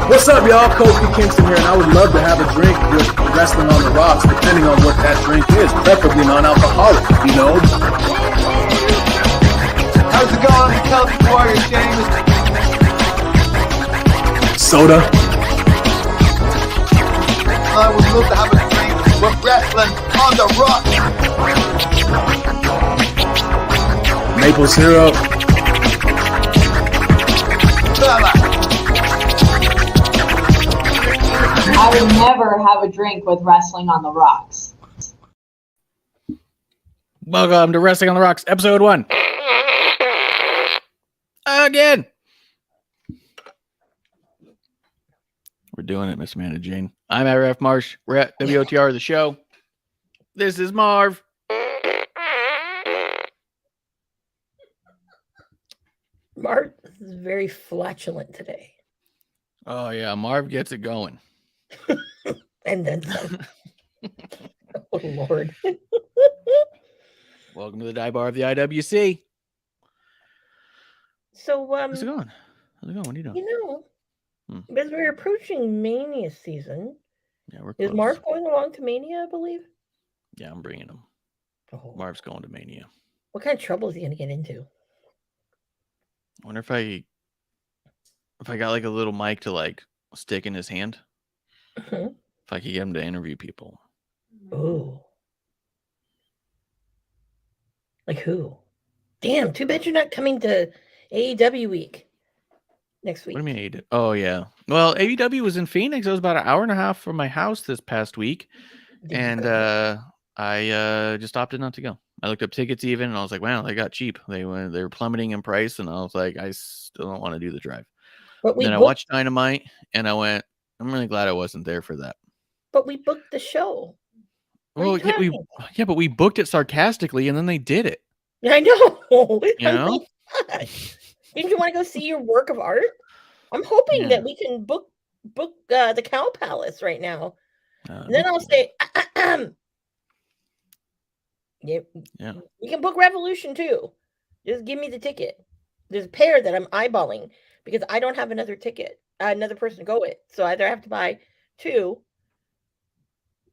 What's up, y'all? Kofi Kingston here, and I would love to have a drink with Wrestling on the Rocks, depending on what that drink is, preferably non-alcoholic, you know? How's it going, Celtic Warrior James? Soda. I would love to have a drink with Wrestling on the Rocks. Maple syrup. I would never have a drink with Wrestling on the Rocks. Welcome to Wrestling on the Rocks, episode 1. Again. We're doing it, Miss Amanda Jane. I'm at Ref Marsh. We're at WOTR, the show. This is Marv. Marv is very flatulent today. Oh, yeah. Marv gets it going. And then some. Oh, Lord. Welcome to the dive bar of the IWC. So, how's it going? How's it going? What are you doing? As we're approaching Mania season, Yeah, we're close. is Marv going along to Mania, I believe? Yeah, I'm bringing him. Oh. Marv's going to Mania. What kind of trouble is he going to get into? I wonder if I got like a little mic to like stick in his hand. Mm-hmm. If I could get him to interview people. Oh. Like who? Damn, too bad you're not coming to AEW week next week. What do you mean AEW? Oh, yeah. Well, AEW was in Phoenix. It was about an hour and a half from my house this past week. I just opted not to go. I looked up tickets even, and I was like, wow, they got cheap. They were plummeting in price, and I was like, I still don't want to do the drive. But then I watched Dynamite, and I went, I'm really glad I wasn't there for that. But we booked the show. Well, yeah, but we booked it sarcastically, and then they did it. I know. You know? Didn't you want to go see your work of art? I'm hoping that we can book the Cow Palace right now. And then I'll say, yeah, we can book Revolution too. Just give me the ticket. There's a pair that I'm eyeballing because I don't have another ticket, another person to go with. So either I have to buy 2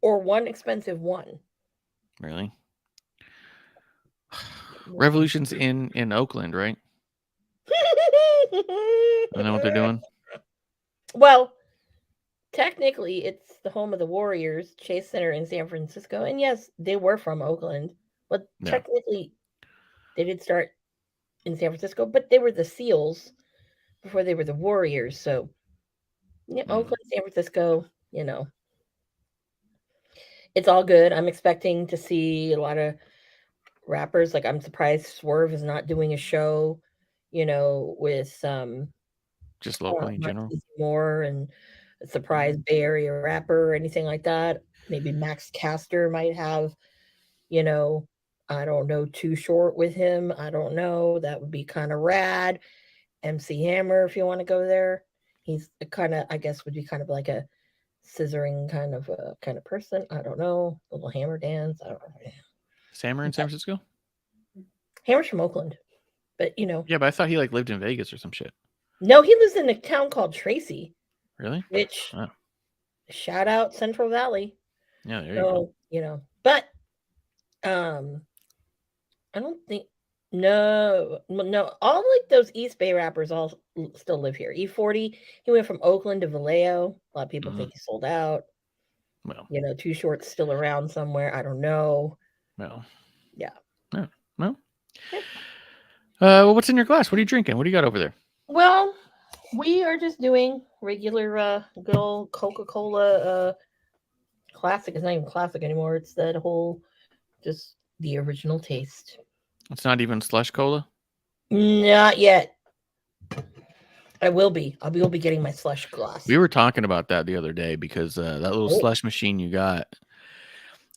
or one expensive one. Really? Revolution's in Oakland, right? I know what they're doing. Well, technically, it's the home of the Warriors, Chase Center in San Francisco. And yes, they were from Oakland, but technically, they did start in San Francisco, but they were the SEALs before they were the Warriors. So, yeah, Oakland, San Francisco, it's all good. I'm expecting to see a lot of rappers. Like, I'm surprised Swerve is not doing a show, with Just locally in general. Marquise Moore and a surprise Bay Area rapper or anything like that. Maybe Max Caster might have, I don't know, Too Short with him. I don't know. That would be kind of rad. MC Hammer, if you want to go there. He's kind of, I guess, would be kind of like a scissoring kind of person. I don't know. A little hammer dance. I don't know. Hammer in San Francisco? Hammer's from Oakland. But Yeah, but I thought he lived in Vegas or some shit. No, he lives in a town called Tracy. Really? Which shout out Central Valley. Yeah, there you go. But I don't think no, all those East Bay rappers all still live here. E40, he went from Oakland to Vallejo. A lot of people think he sold out. Well, Too Short's still around somewhere. I don't know. Well, yeah. Oh, well. Well, what's in your glass? What are you drinking? What do you got over there? Well, we are just doing regular good old Coca-Cola classic. It's not even classic anymore. It's that whole just the original taste. It's not even slush cola? Not yet. I will be. I will be getting my slush glass. We were talking about that the other day because that little slush machine you got,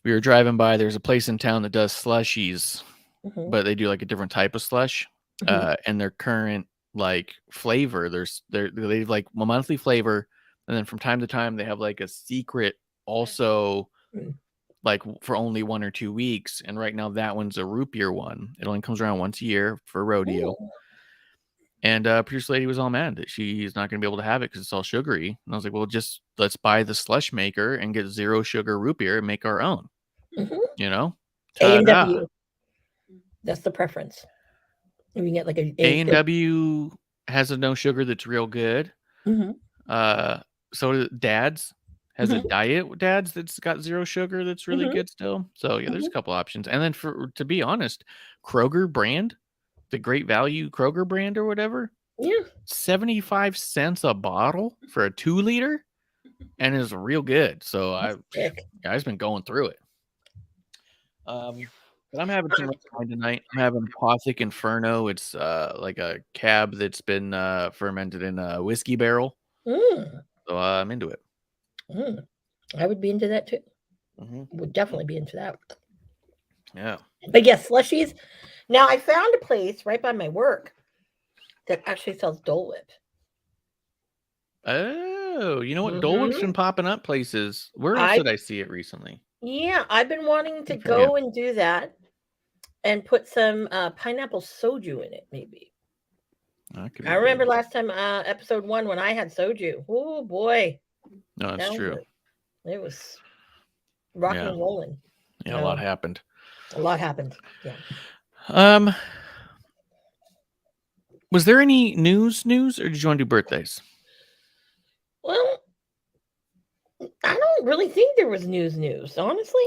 we were driving by. There's a place in town that does slushies, but they do a different type of slush. And their current flavor, they have a monthly flavor, and then from time to time they have a secret also for only 1 or 2 weeks. And right now that one's a root beer one. It only comes around once a year for rodeo. Ooh. And producer lady was all mad that she's not going to be able to have it because it's all sugary. And I was like, well, just let's buy the slush maker and get 0 sugar root beer and make our own. A&W. That's the preference. We can get A&W has a no sugar that's real good. So does Dad's has a diet Dad's that's got 0 sugar that's really good still. So yeah, there's a couple options. And then to be honest, Kroger brand, the Great Value Kroger brand or whatever, 75 cents a bottle for a 2-liter, and is real good. So I've been going through it. But I'm having some wine tonight. I'm having Apothic Inferno. It's a cab that's been fermented in a whiskey barrel. So I'm into it. I would be into that too. Would definitely be into that. Yeah. But yes, slushies. Now I found a place right by my work that actually sells Dole Whip. Oh, you know what? Dole Whip's been popping up places. Where else did I see it recently? Yeah, I've been wanting to go and do that and put some pineapple soju in it, maybe. I remember last time, episode 1, when I had soju. Oh boy. No, that's true. It was rocking and rolling. Yeah, a lot happened. Yeah. Was there any news, or did you want to do birthdays? Well, I don't really think there was news, honestly.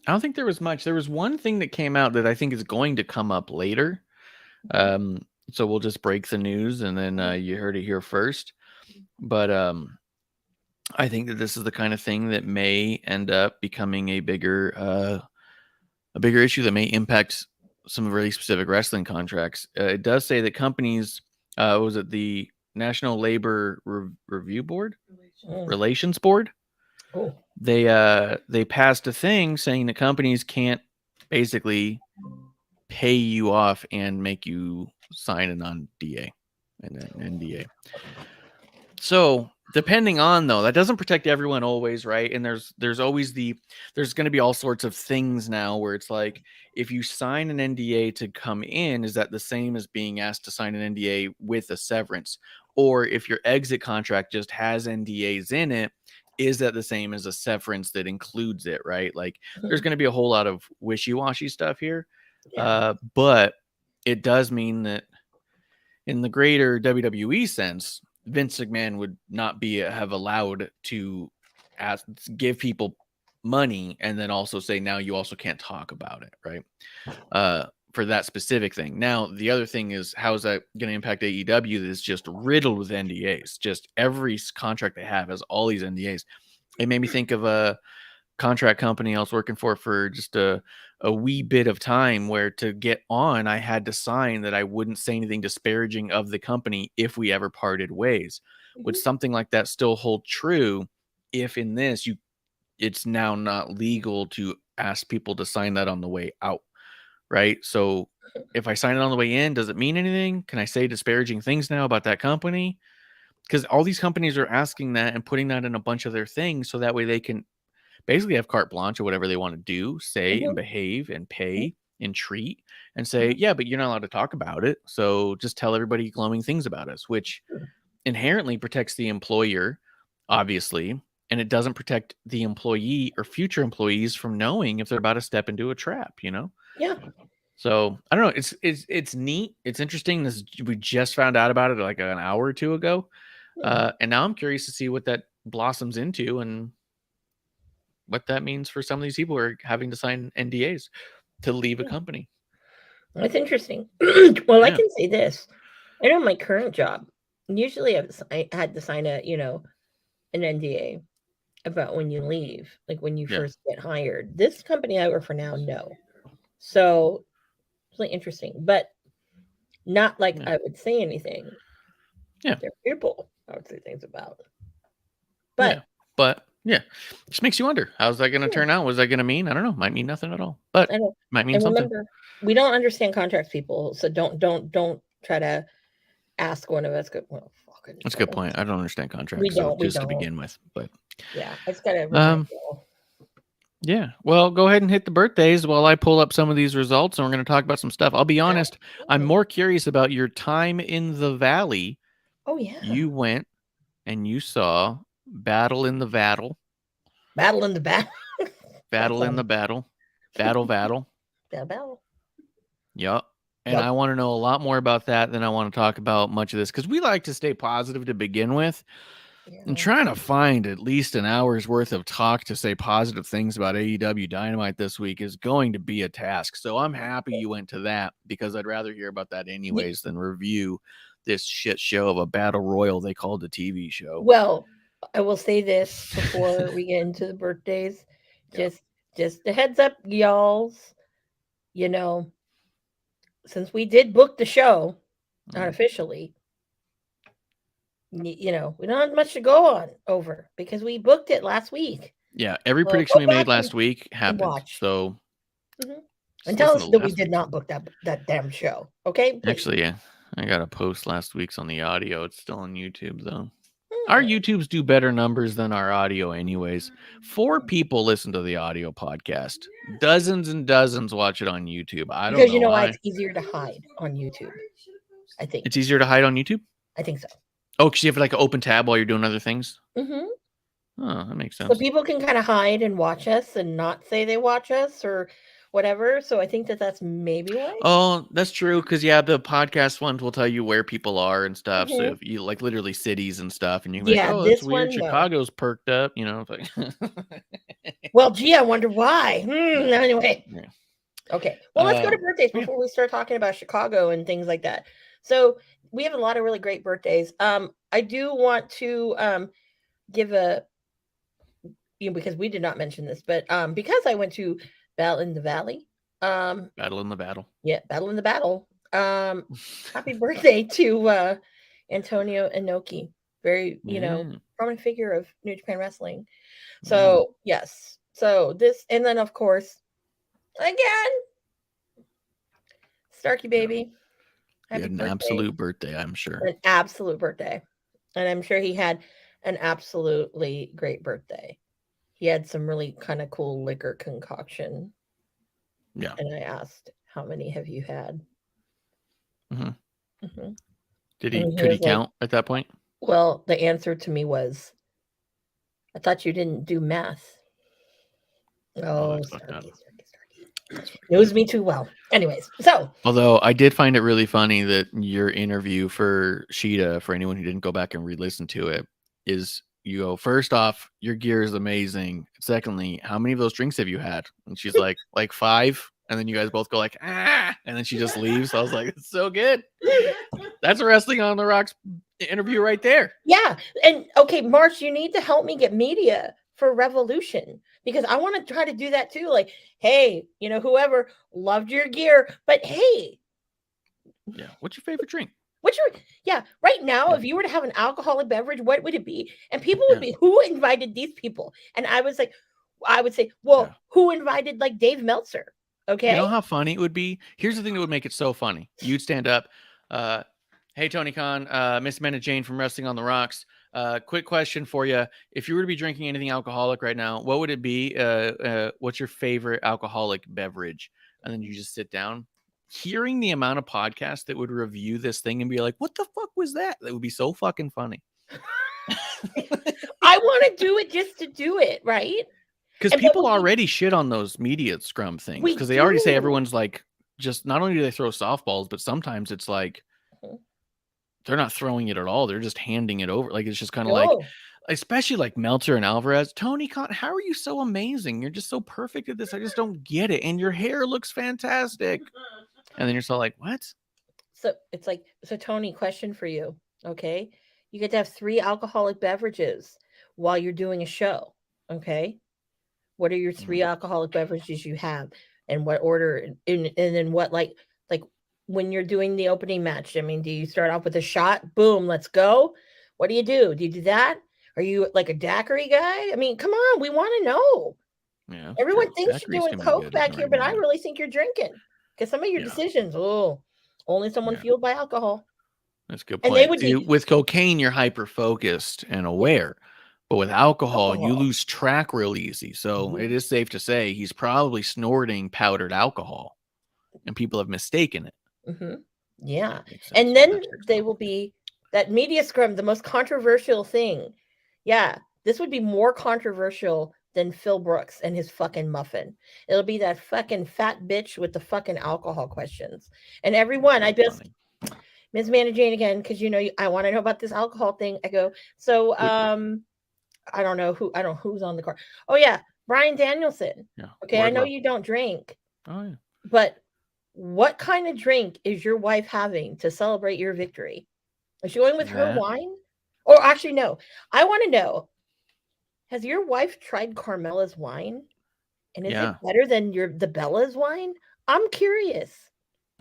I don't think there was much. There was one thing that came out that I think is going to come up later. So we'll just break the news, and then you heard it here first. But I think that this is the kind of thing that may end up becoming a bigger issue that may impact some really specific wrestling contracts. It does say that companies, was it the National Labor Review Board? Relations Board? Oh. They passed a thing saying that companies can't basically pay you off and make you sign a non-DA and an NDA. So depending on, though, that doesn't protect everyone always, right? And there's always there's going to be all sorts of things now where it's like, if you sign an NDA to come in, is that the same as being asked to sign an NDA with a severance? Or if your exit contract just has NDAs in it, is that the same as a severance that includes it, right? There's going to be a whole lot of wishy-washy stuff here. Yeah. But it does mean that in the greater WWE sense, Vince McMahon would not have allowed to give people money and then also say, now you also can't talk about it, right? for that specific thing. Now, the other thing is, how is that going to impact AEW that is just riddled with NDAs? Just every contract they have has all these NDAs. It made me think of a contract company I was working for just a wee bit of time, where to get on, I had to sign that I wouldn't say anything disparaging of the company if we ever parted ways. Would something like that still hold true if in this it's now not legal to ask people to sign that on the way out? Right. So if I sign it on the way in, does it mean anything? Can I say disparaging things now about that company? Because all these companies are asking that and putting that in a bunch of their things, so that way they can basically have carte blanche or whatever they want to do, say and behave and pay and treat, and say, yeah, but you're not allowed to talk about it. So just tell everybody glowing things about us, which inherently protects the employer, obviously, and it doesn't protect the employee or future employees from knowing if they're about to step into a trap, Yeah. So I don't know. It's neat. It's interesting. We just found out about it like an hour or two ago. And now I'm curious to see what that blossoms into and what that means for some of these people who are having to sign NDAs to leave a company. That's interesting. Well, I can say this. I know my current job, usually I had to sign an NDA about when you leave, like when you first get hired. This company I work for now, no. So it's really interesting, but not like I would say anything. Yeah. They're people I would say things about. But just makes you wonder, how's that going to turn out? What's that going to mean? I don't know. Might mean nothing at all, but it might mean something. Remember, we don't understand contracts, people. So don't try to ask one of us. That's a good point. I don't understand contracts. To begin with, but yeah, it's gotta. Yeah. Well, go ahead and hit the birthdays while I pull up some of these results, and we're going to talk about some stuff. I'll be honest, I'm more curious about your time in the Valley. Oh yeah. You went and you saw Battle in the Vattle. Battle in the Battle. Battle in the Battle. Battle. Battle. Yep. And I want to know a lot more about that than I want to talk about much of this, because we like to stay positive to begin with. Yeah. And trying to find at least an hour's worth of talk to say positive things about AEW Dynamite this week is going to be a task. So I'm happy you went to that, because I'd rather hear about that anyways than review this shit show of a battle royal they called a TV show. Well, I will say this before we get into the birthdays. Just a heads up, y'alls. Since we did book the show unofficially, we don't have much to go on over because we booked it last week. Yeah, every prediction we made last week happened. So and tell us that we did not book that damn show. Okay? Please. Actually, yeah. I got a post last week's on the audio. It's still on YouTube though. Our YouTubes do better numbers than our audio anyways. 4 people listen to the audio podcast. Dozens and dozens watch it on YouTube. I don't know. Because why it's easier to hide on YouTube. I think. It's easier to hide on YouTube? I think so. Oh, because you have like an open tab while you're doing other things? Mm-hmm. Oh, that makes sense. So people can kind of hide and watch us and not say they watch us or whatever. So I think that's maybe why. Oh, that's true. Because the podcast ones will tell you where people are and stuff. So if you like literally cities and stuff, and you can be like, oh, that's weird. Chicago's perked up, Like... Well, gee, I wonder why. Anyway. Yeah. Okay. Well, let's go to birthdays before we start talking about Chicago and things like that. So we have a lot of really great birthdays. I do want to give because we did not mention this, but because I went to Battle in the Valley. Battle in the Battle. Yeah, Battle in the Battle. Happy birthday to Antonio Inoki. Very, prominent figure of New Japan Wrestling. So, yes. So this, and then of course, again, Starkey baby. He had an absolute birthday, I'm sure. An absolute birthday. And I'm sure he had an absolutely great birthday. He had some really kind of cool liquor concoction. Yeah. And I asked, how many have you had? Mm-hmm. Mm-hmm. Could he count at that point? Well, the answer to me was, I thought you didn't do math. Oh, Starkey. Knows me too well. Anyways, so. Although I did find it really funny that your interview for Sheeta, for anyone who didn't go back and re-listen to it, is you go, first off, your gear is amazing. Secondly, how many of those drinks have you had? And she's like 5. And then you guys both go like, ah, and then she just leaves. So I was like, it's so good. That's a Wrestling on the Rocks interview right there. Yeah. And okay, March, you need to help me get media for Revolution because I want to try to do that too. Like, hey, whoever loved your gear, but hey. Yeah. What's your favorite drink? Right now, if you were to have an alcoholic beverage, what would it be? And people would be, who invited these people? And I would say, well, who invited like Dave Meltzer? Okay. You know how funny it would be? Here's the thing that would make it so funny. You'd stand up. Hey, Tony Khan, Miss Amanda Jane from Wrestling on the Rocks. Quick question for you. If you were to be drinking anything alcoholic right now, what would it be? What's your favorite alcoholic beverage? And then you just sit down. Hearing the amount of podcasts that would review this thing and be like, what the fuck was that? That would be so fucking funny. I want to do it just to do it, right? Because people already shit on those media scrum things. Because they already say everyone's like, just not only do they throw softballs, but sometimes it's like they're not throwing it at all. They're just handing it over. Like it's just kind of like, especially like Meltzer and Alvarez. Tony Khan, how are you so amazing? You're just so perfect at this. I just don't get it. And your hair looks fantastic. And then you're so like, what? So it's like, Tony, question for you. Okay. You get to have 3 alcoholic beverages while you're doing a show. Okay. What are your 3 alcoholic beverages you have and what order? And then what, like when you're doing the opening match, I mean, do you start off with a shot? Boom, let's go. What do you do? Do you do that? Are you like a daiquiri guy? I mean, come on. We want to know. Yeah. Everyone thinks you're doing coke back here, but I really think you're drinking. Because some of your decisions, only someone fueled by alcohol. That's a good point. With cocaine, you're hyper-focused and aware. But with alcohol, you lose track real easy. So it is safe to say he's probably snorting powdered alcohol. And people have mistaken it. Yeah. And then they will be that media scrum, the most controversial thing. Yeah. This would be more controversial than Phil Brooks and his fucking muffin. It'll be that fucking fat bitch with the fucking alcohol questions. And everyone, Ms. Amanda Jane again, because I want to know about this alcohol thing. I go, so I don't know who's on the card. Oh yeah, Brian Danielson. Yeah. Okay, I know you don't drink. Oh yeah. But what kind of drink is your wife having to celebrate your victory? Is she going with her wine? Or actually, no. I want to know. Has your wife tried Carmela's wine? And is it better than the Bella's wine? I'm curious.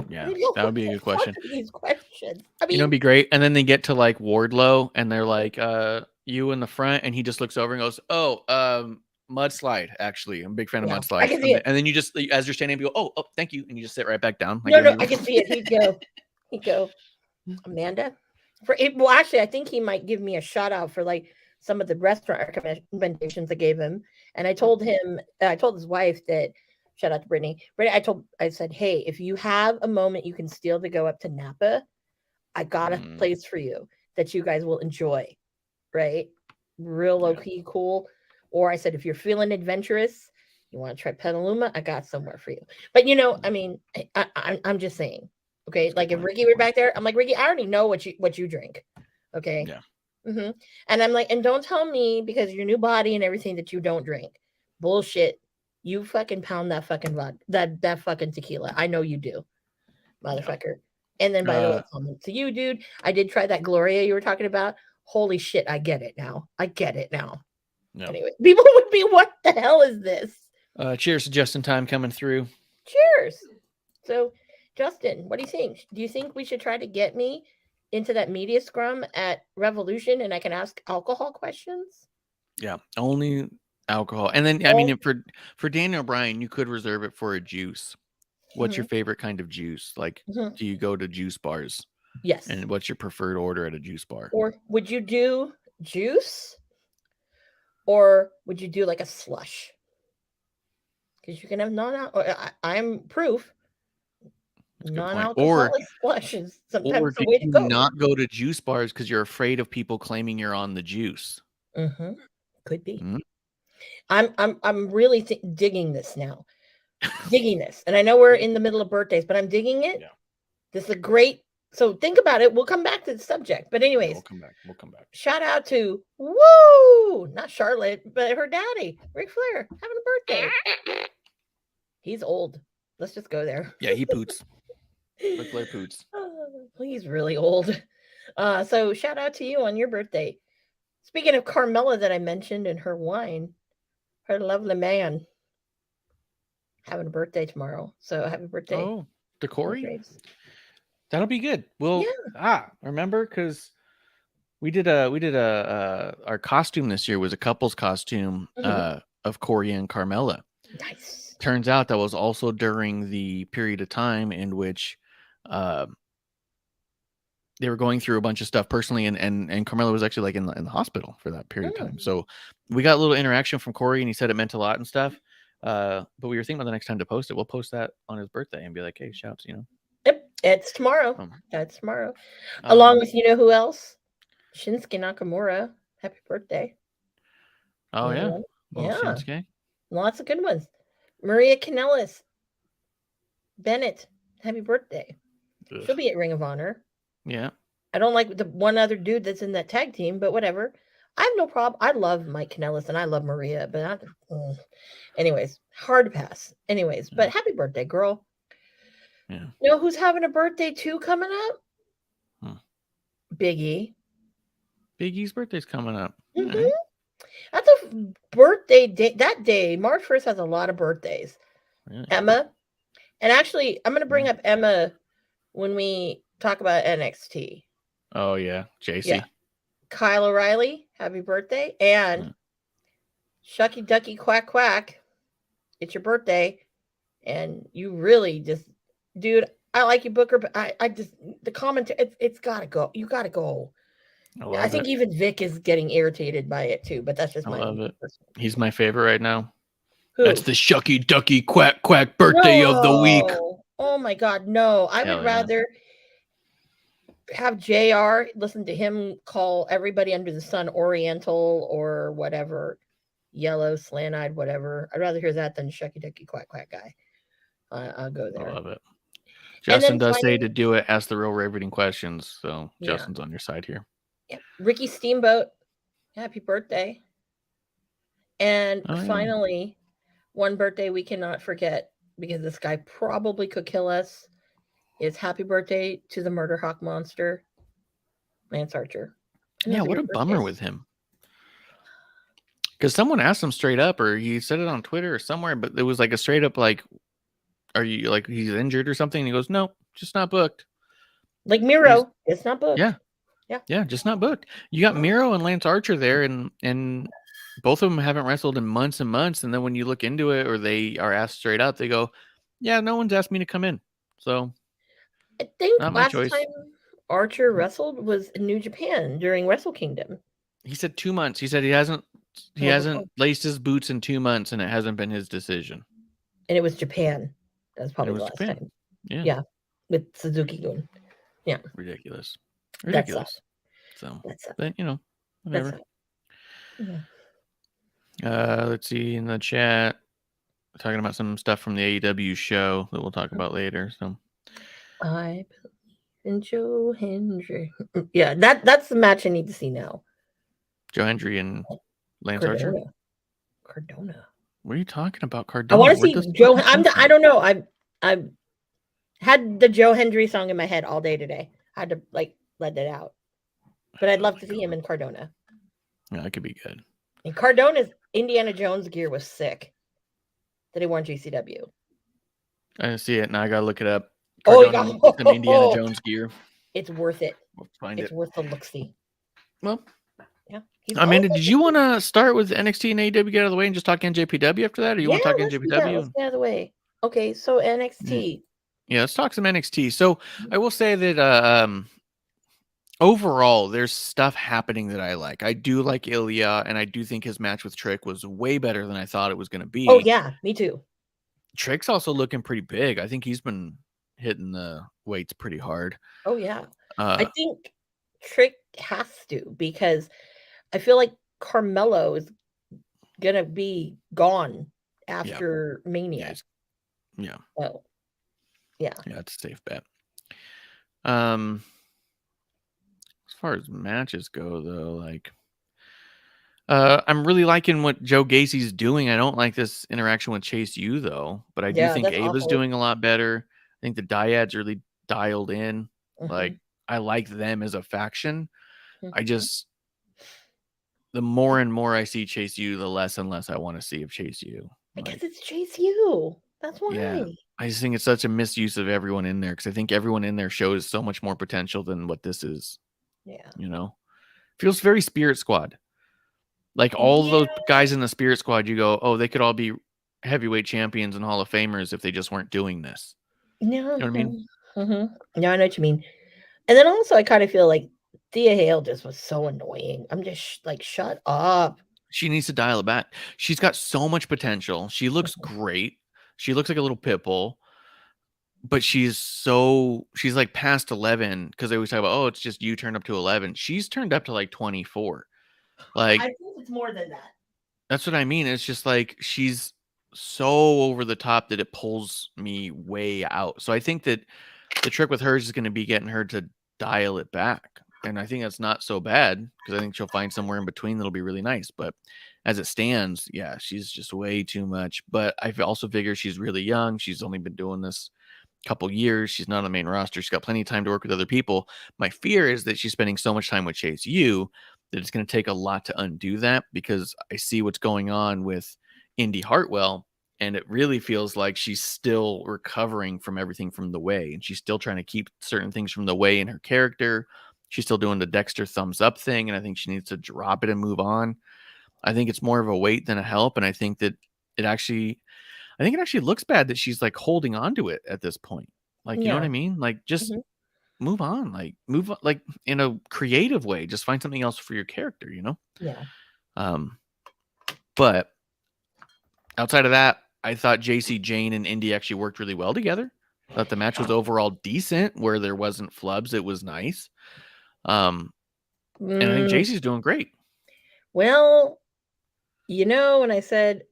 Yeah, that would be a good question. These questions. I mean, it'd be great. And then they get to like Wardlow and they're like, you in the front, and he just looks over and goes, Mudslide, actually. I'm a big fan of Mudslide. I can see it. And then you just, as you're standing, you go, oh, thank you. And you just sit right back down. Like, no, I can see it. He'd go, Amanda? Well, actually, I think he might give me a shout out for like some of the restaurant recommendations I gave him. And I told his wife that, shout out to Brittany. I said, hey, if you have a moment you can steal to go up to Napa, I got a place for you that you guys will enjoy. Right? Real low key, cool. Or I said, if you're feeling adventurous, you want to try Petaluma, I got somewhere for you. But I mean, I'm just saying. Okay, like if Ricky were back there, I'm like, Ricky, I already know what you drink. Okay. Yeah. And I'm like, and don't tell me because your new body and everything that you don't drink. Bullshit. You fucking pound that fucking vodka, that fucking tequila. I know you do, motherfucker. And then by the way, comment to you, dude. I did try that Gloria you were talking about. Holy shit, I get it now. No. Anyway, people would be, what the hell is this? Cheers to Justin Time coming through. Cheers. So, Justin, what do you think? Do you think we should try to get me into that media scrum at Revolution and I can ask alcohol questions? Yeah, only alcohol. And then, I mean, for Daniel Bryan, you could reserve it for a juice. What's your favorite kind of juice? Like, do you go to juice bars? Yes. And what's your preferred order at a juice bar? Or would you do juice? Or would you do like a slush? Because you can have I'm proof. Non-alcoholic slushes sometimes the way to go. Not go to juice bars because you're afraid of people claiming you're on the juice. Could be. I'm really digging this now. And I know we're in the middle of birthdays, but I'm digging it. Yeah. This is a great. So think about it. We'll come back to the subject. But anyways, we'll come back. Shout out to not Charlotte, but her daddy, Ric Flair, having a birthday. He's old. Let's just go there. Yeah, he poots. Ric Flair poots. He's really old. So shout out to you on your birthday. Speaking of Carmella that I mentioned and her wine, her lovely man having a birthday tomorrow. So happy birthday. Oh, to Corey? Graves. That'll be good. Well, remember because we did our costume this year was a couple's costume of Corey and Carmella. Nice. Turns out that was also during the period of time in which they were going through a bunch of stuff personally, and Carmella was actually like in the hospital for that period of time. So we got a little interaction from Corey, and he said it meant a lot and stuff. But we were thinking about the next time to post it. We'll post that on his birthday and be like, hey, shouts, Yep, it's tomorrow. That's tomorrow. Along with, you know who else? Shinsuke Nakamura. Happy birthday. Oh, yeah. Shinsuke. Lots of good ones. Maria Kanellis. Bennett. Happy birthday. Ugh. She'll be at Ring of Honor. Yeah. I don't like the one other dude that's in that tag team, but whatever. I have no problem. I love Mike Kanellis and I love Maria, but anyways, hard to pass. Anyways, but happy birthday, girl. Yeah. You know who's having a birthday too coming up? Big E. Big E's birthday's coming up. Mm-hmm. Right. That's a birthday day. That day, March 1st, has a lot of birthdays. Really? Emma. And actually, I'm going to bring up Emma when we talk about NXT. Oh, yeah. JC. Yeah. Kyle O'Reilly, happy birthday. And Shucky Ducky Quack Quack, it's your birthday. And you really just, dude, I like you, Booker, but I just, the commentary, it's got to go. You got to go. I think even Vic is getting irritated by it too, but that's just my love it. He's my favorite right now. Who? That's the Shucky Ducky Quack Quack birthday of the week. Oh my God, no. I would rather have JR listen to him call everybody under the sun Oriental or whatever, yellow, slant-eyed, whatever. I'd rather hear that than Shucky Ducky Quack Quack guy. I'll go there. I love it. Justin does say to do it, ask the real riveting questions. So Justin's on your side here. Yeah. Ricky Steamboat, happy birthday. And finally, one birthday we cannot forget because this guy probably could kill us is happy birthday to the Murder Hawk monster, Lance Archer. Yeah, what a bummer with him. Because someone asked him straight up, or he said it on Twitter or somewhere, but it was like a straight up like, are you like he's injured or something? And he goes, no, just not booked. Like Miro, it's not booked. Yeah, just not booked. You got Miro and Lance Archer there, and both of them haven't wrestled in months and months. And then when you look into it, or they are asked straight up, they go, yeah, no one's asked me to come in. So I think last time Archer wrestled was in New Japan during Wrestle Kingdom. He said 2 months. He said he hasn't laced his boots in 2 months, and it hasn't been his decision. And it was Japan. That's probably the last time. Yeah. With Suzuki-gun. Yeah. Ridiculous. So, but whatever. Let's see in the chat. We're talking about some stuff from the AEW show that we'll talk about later. So, I believe in Joe Hendry. Yeah, that's the match I need to see now. Joe Hendry and Lance Archer. Cardona. What are you talking about, Cardona? I want to see Joe. I don't know. I had the Joe Hendry song in my head all day today. I had to let it out. But I'd love to see him in Cardona. Yeah, that could be good. And Cardona's Indiana Jones gear was sick. That he wore in GCW. I didn't see it. Now I gotta look it up. Cardona some Indiana Jones gear. It's worth it. We'll find it's worth the look-see. Well, yeah. Amanda, did you want to start with NXT and AEW, get out of the way, and just talk NJPW after that? Or you want to talk NJPW? Let's get out of the way. Okay, so NXT. Yeah, let's talk some NXT. So I will say that overall, there's stuff happening that I like. I do like Ilya, and I do think his match with Trick was way better than I thought it was going to be. Oh, yeah, me too. Trick's also looking pretty big. I think he's been hitting the weights pretty hard. Oh, yeah. I think Trick has to, because I feel like Carmelo is going to be gone after Mania. Yeah. Oh, yeah. Yeah, it's a safe bet. As far as matches go, though, like I'm really liking what Joe Gacy's doing. I don't like this interaction with Chase U though, but I do Yeah, think that's Ava's awful. doing a lot better. I think the Dyad's really dialed in. Like Mhm. I like them as a faction. I Mhm. just the more and more I see Chase U, the less and less I want to see of Chase U. Because Like, it's Chase U. That's yeah, why. I just think it's such a misuse of everyone in there because I think everyone in there shows so much more potential than what this is. Yeah. You know, feels very Spirit Squad. Like all of Yeah. those guys in the Spirit Squad, you go, oh, they could all be heavyweight champions and Hall of Famers if they just weren't doing this. Yeah. You know what I mean? Mm-hmm. Yeah, I know what you mean. And then also, I kind of feel like Thea Hale just was so annoying. I'm just like, shut up. She needs to dial it back. She's got so much potential. She looks Mhm. great. She looks like a little pit bull, but she's like past 11 because they always talk about, oh, it's just you turned up to 11. She's turned up to like 24. I Like, think it's more than that. that's what I mean. It's just like she's so over the top that it pulls me way out. So I think that the trick with her is going to be getting her to dial it back. And I think that's not so bad because I think she'll find somewhere in between that'll be really nice. But as it stands, yeah, she's just way too much. But I also figure she's really young. She's only been doing this couple years. She's not on the main roster. She's got plenty of time to work with other people. My fear is that she's spending so much time with Chase U that it's going to take a lot to undo that because I see what's going on with Indy Hartwell. And it really feels like she's still recovering from everything from the way. And she's still trying to keep certain things from the way in her character. She's still doing the Dexter thumbs up thing. And I think she needs to drop it and move on. I think it's more of a weight than a help. And I think that it actually I think it actually looks bad that she's like holding on to it at this point. Like, you know what Yeah. I mean? Like, just Mhm. move on. Like, move on, like in a creative way. Just find something else for your character. You know. Yeah. Um, but outside of that, I thought JC Jane and Indy actually worked really well together. Thought the match was overall decent. Where there wasn't flubs, it was nice. And I think Mm, JC's doing great. well, when I said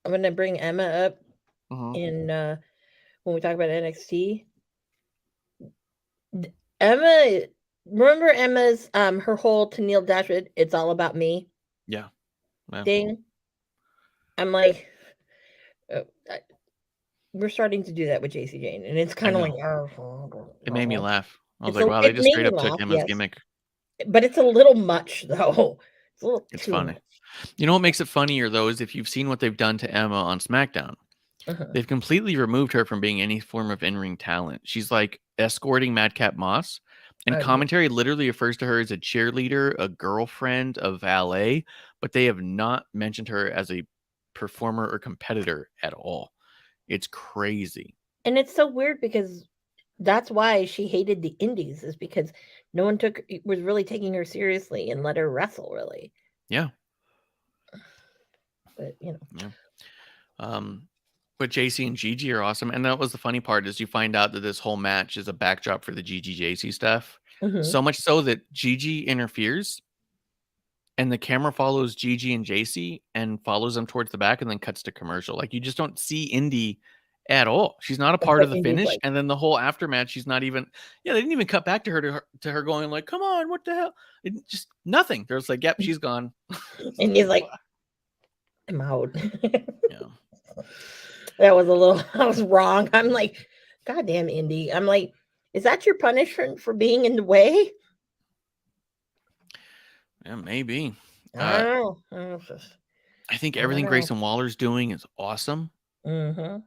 I'm going to bring Emma up Uh-huh. in when we talk about NXT, Emma, remember Emma's her whole to Neil Dashwood, it's all about me Yeah. Yeah. thing. I'm like, uh, I- we're starting to do that with JC Jane, and it's I kind of like, know. It made me oh. laugh. I was like, wow, they It just made straight me up took laugh, Emma's yes, gimmick. but it's a little much though. It's a little It's too funny. much. You know what makes it funnier though is if you've seen what they've done to Emma on SmackDown. Uh-huh. They've completely removed her from being any form of in-ring talent. She's like escorting Madcap Moss, and Um, commentary literally refers to her as a cheerleader, a girlfriend, a valet, but they have not mentioned her as a performer or competitor at all. It's crazy. and it's so weird because that's why she hated the indies, is because no one was really taking her seriously and let her wrestle really. Yeah. But Yeah. Um, but JC and Gigi are awesome. And that was the funny part is you find out that this whole match is a backdrop for the Gigi JC stuff. Mhm. So much so that Gigi interferes and the camera follows Gigi and JC and follows them towards the back and then cuts to commercial. Like you just don't see Indy at all. She's not a That's part what of the Indy's finish. like. And then the whole aftermatch, she's not even, yeah, they didn't even cut back to her going like, come on, what the hell? Just nothing. They're just like, yep, she's gone. And he's like, I'm out. Yeah. That was a little I was wrong. I'm like, God damn Indy. I'm like, is that your punishment for being in the way? Yeah, maybe. I don't know. I think I don't everything know. Grayson Waller's doing is awesome. Mm-hmm.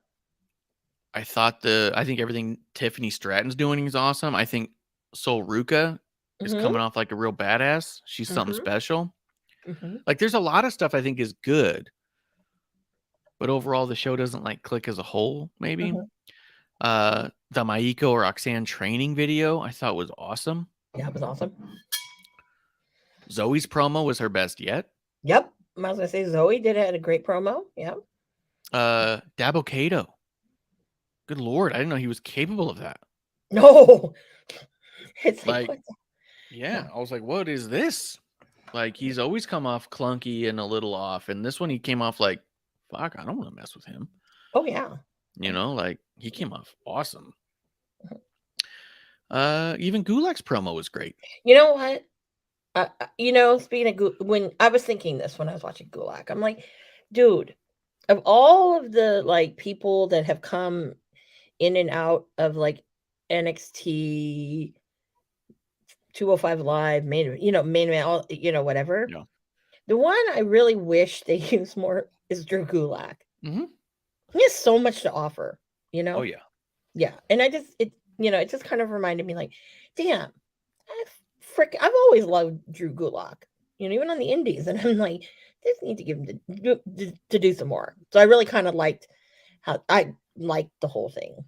I think everything Tiffany Stratton's doing is awesome. I think Sol Ruka is Mm-hmm. coming off like a real badass. She's something Mm-hmm. special. Mm-hmm. Like there's a lot of stuff I think is good, but overall the show doesn't like click as a whole, maybe. Mm-hmm. The Maiko or Roxanne training video I thought was awesome. Yeah, it was awesome. Zoe's promo was her best yet. Yep. I was gonna say Zoe had a great promo. Yeah. Dabo Kato. Good Lord, I didn't know he was capable of that. No. It's like, Like, yeah, I was like, what is this? Like, he's always come off clunky and a little off. And this one, he came off like, fuck, I don't want to mess with him. oh yeah. You know, like, he came off awesome. Even Gulak's promo was great. You know what? Speaking of when I was thinking this when I was watching Gulak, I'm like, dude, of all of the like people that have come in and out of like NXT 205 Live, main man, all whatever. Yeah. The one I really wish they use more is Drew Gulak. Mm-hmm. He has so much to offer, Oh yeah. Yeah, and it just kind of reminded me, like, damn, I've always loved Drew Gulak, even on the Indies, and I'm like, just need to give him to do some more. So I really kind of liked the whole thing.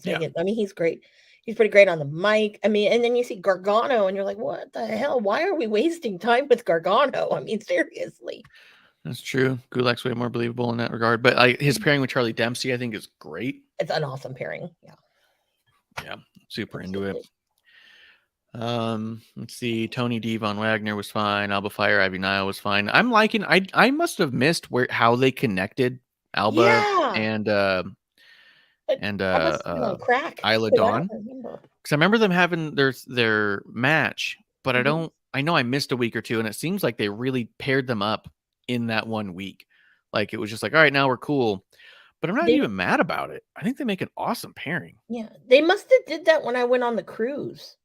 Yeah. I mean, he's great. He's pretty great on the mic. I mean, and then you see Gargano, and you're like, what the hell? Why are we wasting time with Gargano? I mean, seriously. That's true. Gulak's way more believable in that regard. But his pairing with Charlie Dempsey, I think, is great. It's an awesome pairing. Yeah. Yeah. Super into it. Let's see. Tony D. Von Wagner was fine. Alba Fire, Ivy Nile was fine. I'm liking. I must have missed how they connected Alba and crack Isla Dawn. Because I remember them having their match, but I know I missed a week or two, and it seems like they really paired them up in that 1 week. Like it was just like, all right, now we're cool. But I'm not even mad about it. I think they make an awesome pairing. Yeah, they must have did that when I went on the cruise.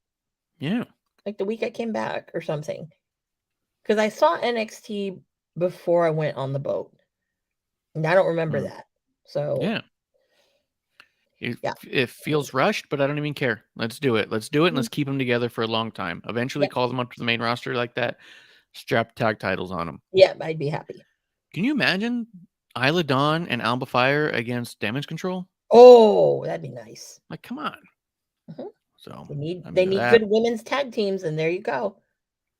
Yeah, like the week I came back or something. Because I saw NXT before I went on the boat, and I don't remember that. So yeah. It feels rushed, but I don't even care. Let's do it. And let's keep them together for a long time. Eventually call them up to the main roster like that. Strap tag titles on them. Yeah, I'd be happy. Can you imagine Isla Dawn and Alba Fire against Damage Control? Oh, that'd be nice. Like, come on. So they need good women's tag teams, and there you go.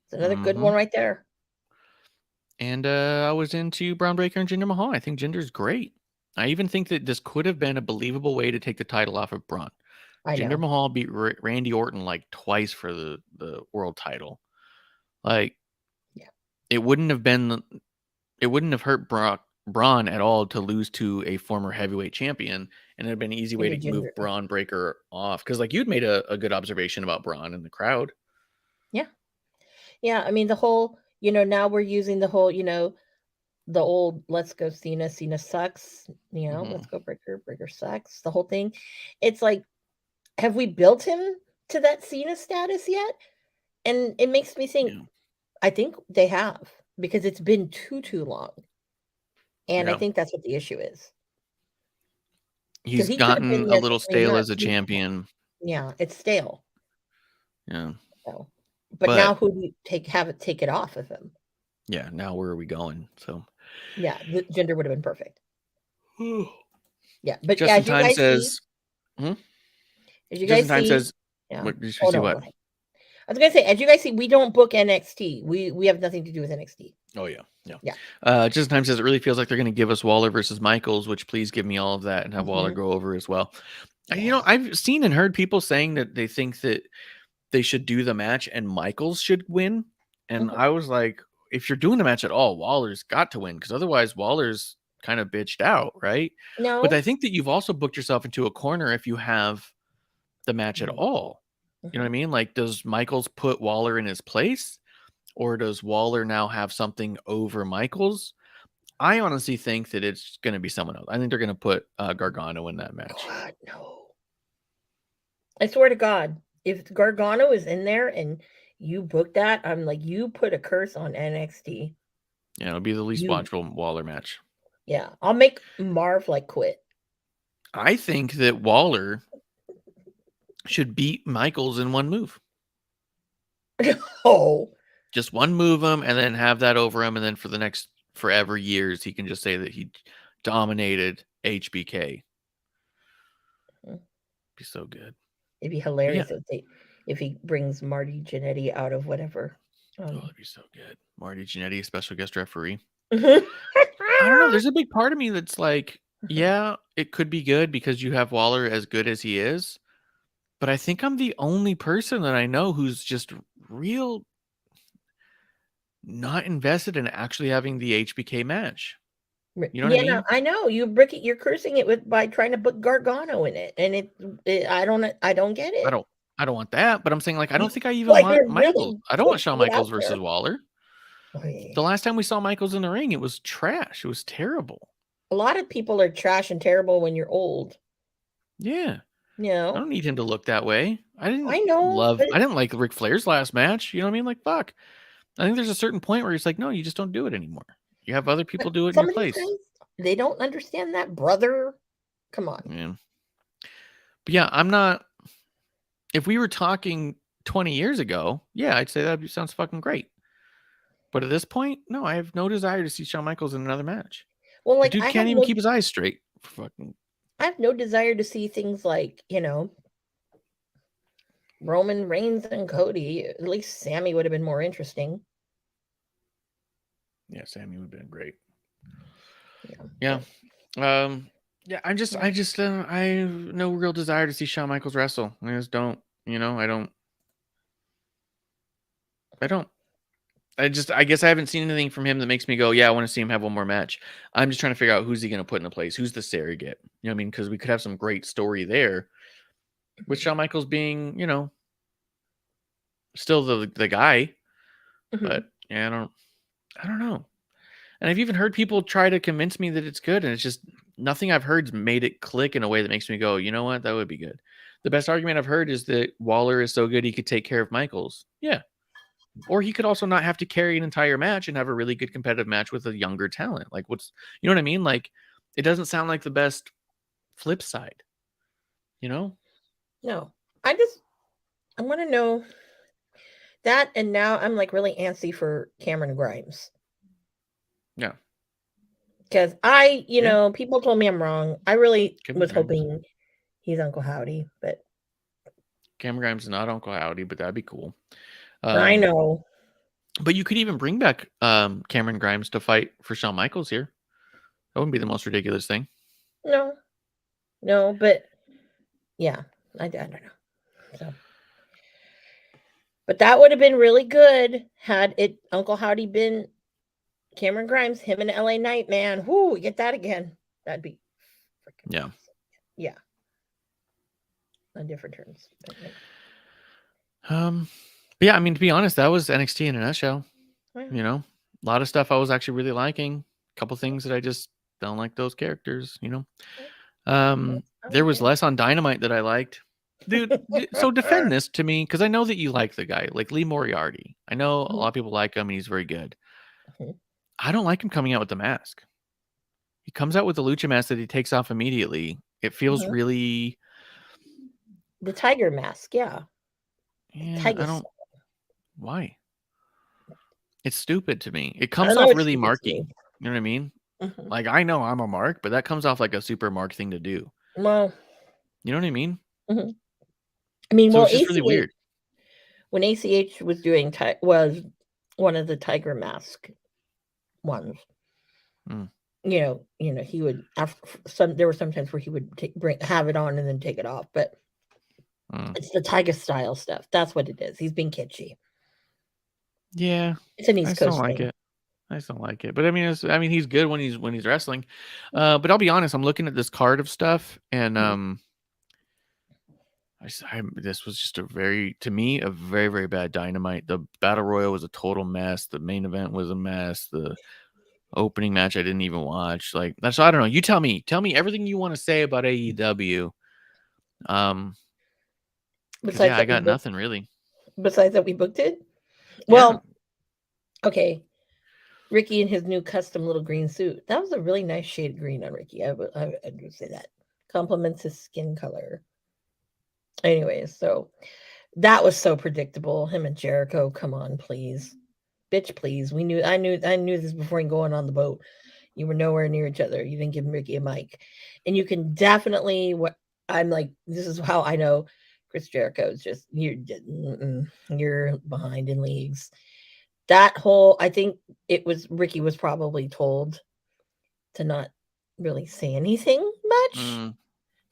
It's another good one right there. And I was into Braun Breaker and Jinder Mahal. I think Jinder's great. I even think that this could have been a believable way to take the title off of Braun. Jinder Mahal beat Randy Orton like twice for the world title. Like, it wouldn't have hurt Braun at all to lose to a former heavyweight champion, and it'd been an easy way to move Braun Breaker off. Because like you'd made a good observation about Braun in the crowd. Yeah. I mean, the whole now we're using the whole the old let's go Cena sucks, let's go Breaker sucks, the whole thing. It's like, have we built him to that Cena status yet? And it makes me think, I think they have, because it's been too long. And I think that's what the issue is. He's gotten a little stale as a champion. Yeah, it's stale. Yeah. So, but now who do you take it off of him? Yeah, now where are we going? So yeah, the Jinder would have been perfect. Yeah, but Justin Time says, as you guys see, says, what did you see? What? I was gonna say, as you guys see, we don't book NXT. We have nothing to do with NXT. Oh yeah. Justin Time says it really feels like they're going to give us Waller versus Michaels, which please give me all of that and have Waller go over as well. Yeah. I've seen and heard people saying that they think that they should do the match and Michaels should win, and I was like, if you're doing the match at all, Waller's got to win, because otherwise Waller's kind of bitched out, right? No, but I think that you've also booked yourself into a corner if you have the match at all. You know what I mean? Like, does Michaels put Waller in his place, or does Waller now have something over Michaels? I honestly think that it's going to be someone else. I think they're going to put Gargano in that match. God, no. I swear to God, if Gargano is in there and you book that, I'm like, you put a curse on NXT. Yeah, it'll be the least watchable Waller match. Yeah, I'll make Marv quit. I think that Waller should beat Michaels in one move. Oh. Just one move him and then have that over him, and then for the next forever years he can just say that he dominated HBK. Be so good. It'd be hilarious if he brings Marty Jannetty out of whatever. It'd be so good. Marty Jannetty, special guest referee. I don't know. There's a big part of me that's like, yeah, it could be good because you have Waller as good as he is. But I think I'm the only person that I know who's just real not invested in actually having the HBK match. You know what I mean? No, I know you're cursing it by trying to book Gargano in it, and I don't get it. I don't want that. But I'm saying, like, I don't think I even Like, want they're Michaels. really I don't want Shawn pushing it Michaels out versus there. Waller. The last time we saw Michaels in the ring, it was trash. It was terrible. A lot of people are trash and terrible when you're old. Yeah. You I know? don't need him to look that way. I I know, but didn't like Ric Flair's last match. You know what I mean? Like, fuck. I think there's a certain point where it's like, no, you just don't do it anymore. You have other people do it in your some of these place. guys, they don't understand that, brother. Come on. Yeah. But yeah, I'm not. If we were talking 20 years ago, yeah, I'd say that sounds fucking great. But at this point, no, I have no desire to see Shawn Michaels in another match. Well, The like, dude can't even keep his eyes straight. Fucking. I have no desire to see things like, Roman Reigns and Cody. At least Sammy would have been more interesting. Yeah, Sammy would have been great. Yeah. Yeah. I have no real desire to see Shawn Michaels wrestle. I just don't. I guess I haven't seen anything from him that makes me go, yeah, I want to see him have one more match. I'm just trying to figure out who's he going to put in place. Who's the surrogate? You know what I mean? Because we could have some great story there with Shawn Michaels being, still the guy. Mhm. But yeah, I don't know. And I've even heard people try to convince me that it's good, and it's just nothing I've heard's made it click in a way that makes me go, you know what, that would be good. The best argument I've heard is that Waller is so good he could take care of Michaels. Yeah. Or he could also not have to carry an entire match and have a really good competitive match with a younger talent. Like, you know what I mean? Like, it doesn't sound like the best flip side, No. I want to know that, and now I'm like really antsy for Cameron Grimes. Yeah. Because people told me I'm wrong. I really was hoping he's Uncle Howdy, but Cameron Grimes is not Uncle Howdy, but that'd be cool. I know. But you could even bring back Cameron Grimes to fight for Shawn Michaels here. That wouldn't be the most ridiculous thing. No, but yeah, I don't know. So, but that would have been really good had it Uncle Howdy been Cameron Grimes, him and LA Knight, man. Whoo, we get that again. That'd be freaking awesome. Yeah. On different terms. But yeah, I mean, to be honest, that was NXT in a nutshell. Yeah. A lot of stuff I was actually really liking. A couple things that I just don't like those characters, There was less on Dynamite that I liked. Dude, so defend this to me, because I know that you like the guy, like Lee Moriarty. I know a lot of people like him, and he's very good. I don't like him coming out with the mask. He comes out with the lucha mask that he takes off immediately. It feels really... The tiger mask, yeah. I don't... Why? It's stupid to me. It comes off really marky. You know what I mean? Like, I know I'm a mark, but that comes off like a super mark thing to do. Well, you know what I mean? I mean, so it's just really weird. When ACH was doing was one of the tiger mask ones. He would there were some times where he would have it on and then take it off, but it's the tiger style stuff. That's what it is. He's being kitschy. Yeah, it's an East Coast thing. I just don't like it. But I mean, he's good when he's wrestling. But I'll be honest, I'm looking at this card of stuff, and this was just a very very bad Dynamite. The Battle Royal was a total mess. The main event was a mess. The opening match I didn't even watch. Like, that's, I don't know. You tell me everything you want to say about AEW. I got nothing really. Besides that, we booked it. Well, okay. Ricky in his new custom little green suit. That was a really nice shade of green on Ricky. I would say that complements his skin color. Anyways, so that was so predictable. Him and Jericho, come on, please, bitch, please. I knew this before going on the boat. You were nowhere near each other. You didn't give Ricky a mic, and you can definitely. I'm like, this is how I know Chris Jericho is just you're behind in leagues. That whole, I think it was Ricky was probably told to not really say anything much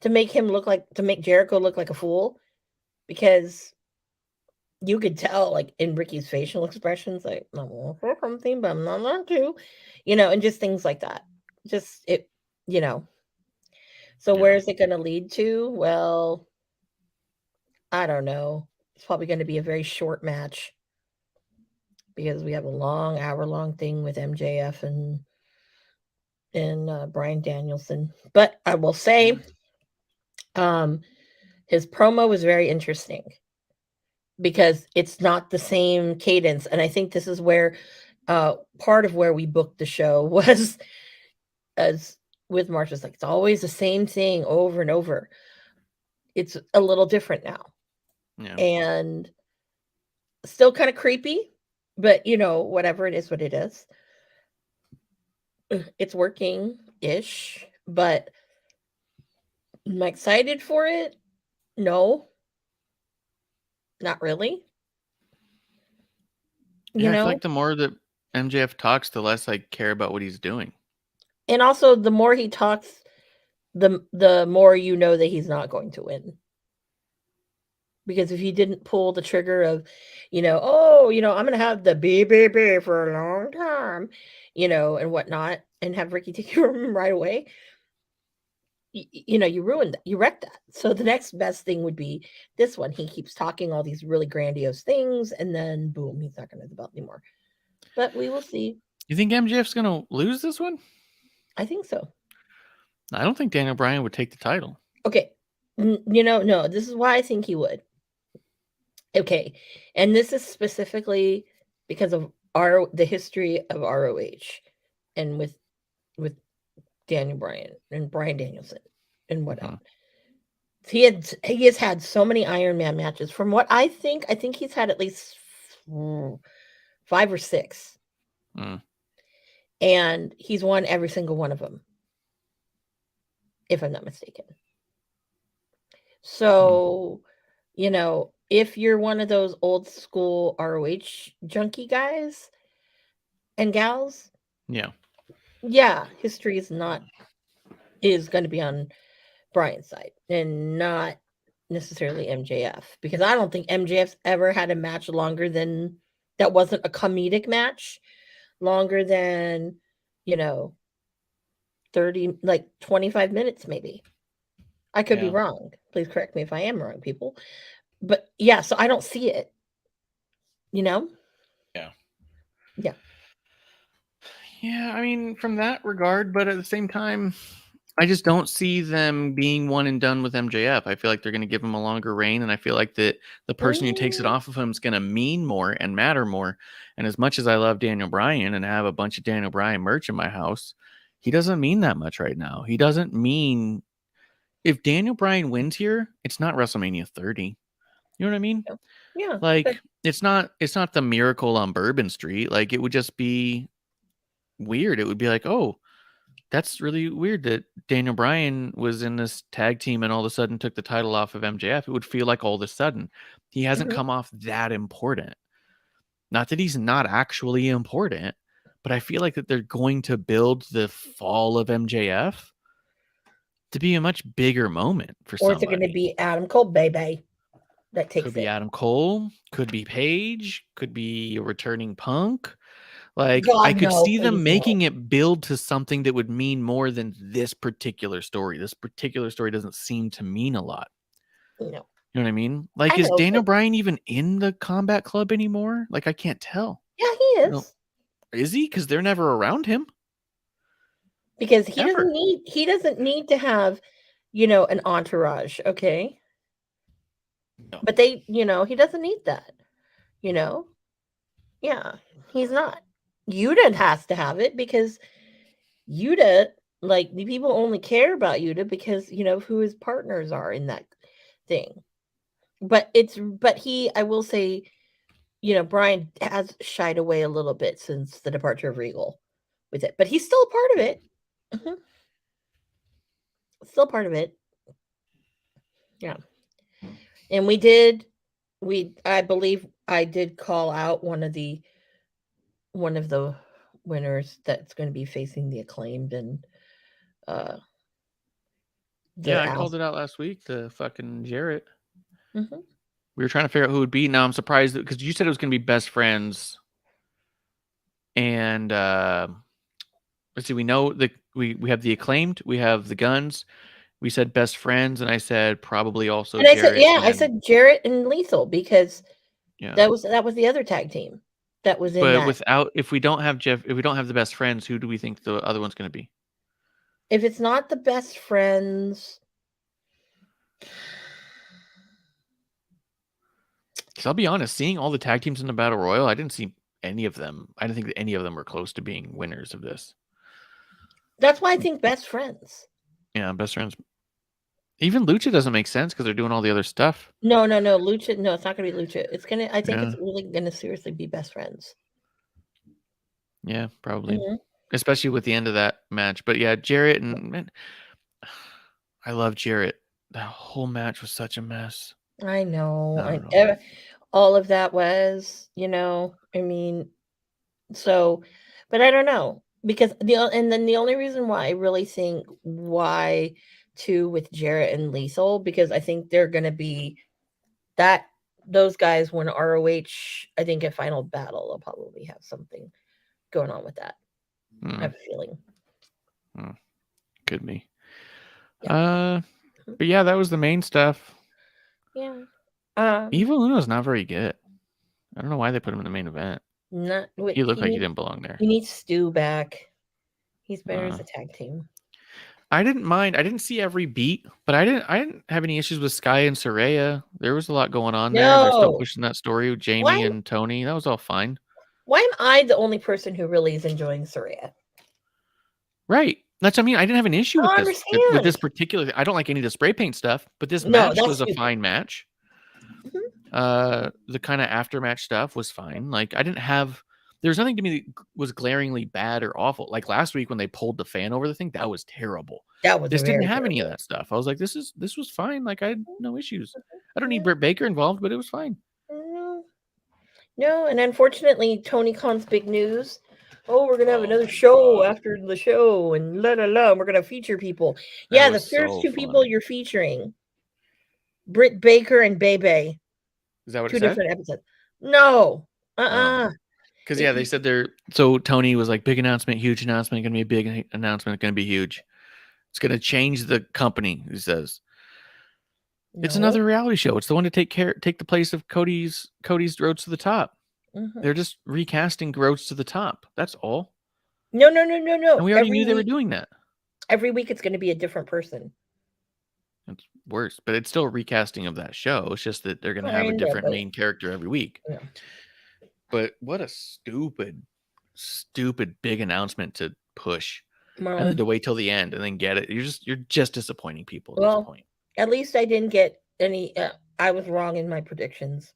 to make Jericho look like a fool, because you could tell, like, in Ricky's facial expressions, like, I'm going for something, but I'm not going to, and just things like that. Just it, So where is it going to lead to? Well, I don't know. It's probably going to be a very short match because we have a long, hour-long thing with MJF and Bryan Danielson. But I will say, his promo was very interesting because it's not the same cadence, and I think this is where part of where we booked the show was as with Marcia's like it's always the same thing over and over. It's a little different now, and still kind of creepy, but whatever it is, what it is, it's working ish. But am I excited for it? No, not really. I feel like the more that MJF talks, the less I care about what he's doing. And also, the more he talks, the more you know that he's not going to win. Because if he didn't pull the trigger of, I'm going to have the BBB for a long time, and whatnot, and have Ricky take care of him right away, you ruined that. You wrecked that. So the next best thing would be this one. He keeps talking all these really grandiose things, and then boom, he's not going to have the belt anymore. But we will see. You think MJF's going to lose this one? I think so. I don't think Daniel Bryan would take the title. Okay. No, this is why I think he would. Okay. And this is specifically because of the history of ROH and with Daniel Bryan and Bryan Danielson and whatnot. He has had so many Iron Man matches. From what I think he's had at least 5 or 6. And he's won every single one of them, if I'm not mistaken. So, if you're one of those old school ROH junkie guys and gals, history is going to be on Bryan's side and not necessarily MJF, because I don't think MJF's ever had a match longer than that wasn't a comedic match, longer than 30, like 25 minutes maybe. I could be wrong. Please correct me if I am wrong, people. But yeah, so I don't see it. Yeah. Yeah, I mean, from that regard, but at the same time, I just don't see them being one and done with MJF. I feel like they're going to give him a longer reign, and I feel like that the person who takes it off of him is going to mean more and matter more. And as much as I love Daniel Bryan and have a bunch of Daniel Bryan merch in my house, he doesn't mean that much right now. He doesn't mean... If Daniel Bryan wins here, it's not WrestleMania 30. You know what I mean? Yeah. Like, it's not the Miracle on Bourbon Street. Like, it would just be weird. It would be like, oh, that's really weird that Daniel Bryan was in this tag team and all of a sudden took the title off of MJF. It would feel like all of a sudden he hasn't come off that important. Not that he's not actually important, but I feel like that they're going to build the fall of MJF to be a much bigger moment for somebody. Or is it going to be Adam Cole, baby? That takes could be Adam Cole, could be Paige, could be a returning Punk. Like, I could see them making it build to something that would mean more than this particular story. This particular story doesn't seem to mean a lot. No. You know what I mean? Like, is Daniel Bryan even in the Combat Club anymore? Like, I can't tell. Yeah, he is. Is he? Because they're never around him. Because he doesn't need to have, an entourage, okay? No. But he doesn't need that. Yeah, he's not. Yuta has to have it because Yuta, like, the people only care about Yuta because, who his partners are in that thing. But I will say, Bryan has shied away a little bit since the departure of Regal with it, but he's still a part of it. Still part of it. Yeah. And I believe I did call out one of the winners that's going to be facing the Acclaimed and I called it out last week, the fucking Jarrett. We were trying to figure out who would be. Now I'm surprised because you said it was going to be best friends. And let's see, we know that we have the Acclaimed, we have the Guns, We said best friends, and I said probably also And I said, Jarrett. I said Jarrett and Lethal because that was the other tag team that was in But that. if we don't have the best friends, who do we think the other one's going to be? If it's not the best friends, because I'll be honest, seeing all the tag teams in the Battle Royal, I didn't see any of them. I didn't think that any of them were close to being winners of this. That's why I think best friends. Yeah, best friends. Even Lucha doesn't make sense because they're doing all the other stuff. No, Lucha. No, it's not going to be Lucha. It's gonna. I think it's really going to seriously be best friends. Yeah, probably. Mm-hmm. Especially with the end of that match. But yeah, Jarrett and man, I love Jarrett. That whole match was such a mess. I know. All of that was, I mean, so, but I don't know because the only reason why I really think why too with Jarrett and Lethal, because I think they're going to be those guys when ROH, I think at Final Battle, they'll probably have something going on with that. I have a feeling. Could be. Yeah. But yeah, that was the main stuff. Yeah. Evil Uno's not very good. I don't know why they put him in the main event. He looked like he didn't belong there. He needs Stu back. He's better as a tag team. I didn't mind. I didn't see every beat, but I didn't have any issues with Sky and Saraya. There was a lot going on there. They're still pushing that story with Jamie and Tony. That was all fine. Why am I the only person who really is enjoying Saraya? Right. That's what I mean. I didn't have an issue with this particular. I don't like any of the spray paint stuff, but this match was a fine match. Mm-hmm. The kind of aftermatch stuff was fine. Like I didn't have. There's nothing to me that was glaringly bad or awful. Like last week when they pulled the fan over the thing, that was terrible. This didn't have any of that stuff. I was like, this was fine. Like I had no issues. I don't need Britt Baker involved, but it was fine. No, and unfortunately, Tony Khan's big news. Oh, we're gonna have another show after the show, and we're gonna feature people. Yeah, the first two people you're featuring, Britt Baker and Bebe. Is that what two different episodes? No, Because they said so Tony was like, big announcement, huge announcement, gonna be a big announcement, gonna be huge. It's gonna change the company. He says. No. It's another reality show. It's the one to take the place of Cody's Roads to the Top. Mm-hmm. They're just recasting Roads to the Top. That's all. No. And we already knew they were doing that. Every week it's going to be a different person. It's worse, but it's still a recasting of that show. It's just that they're going to have a different main character every week. Yeah. But what a stupid big announcement to push. And then to wait till the end and then get it. You're just disappointing people at this point. At least I didn't get any. I was wrong in my predictions,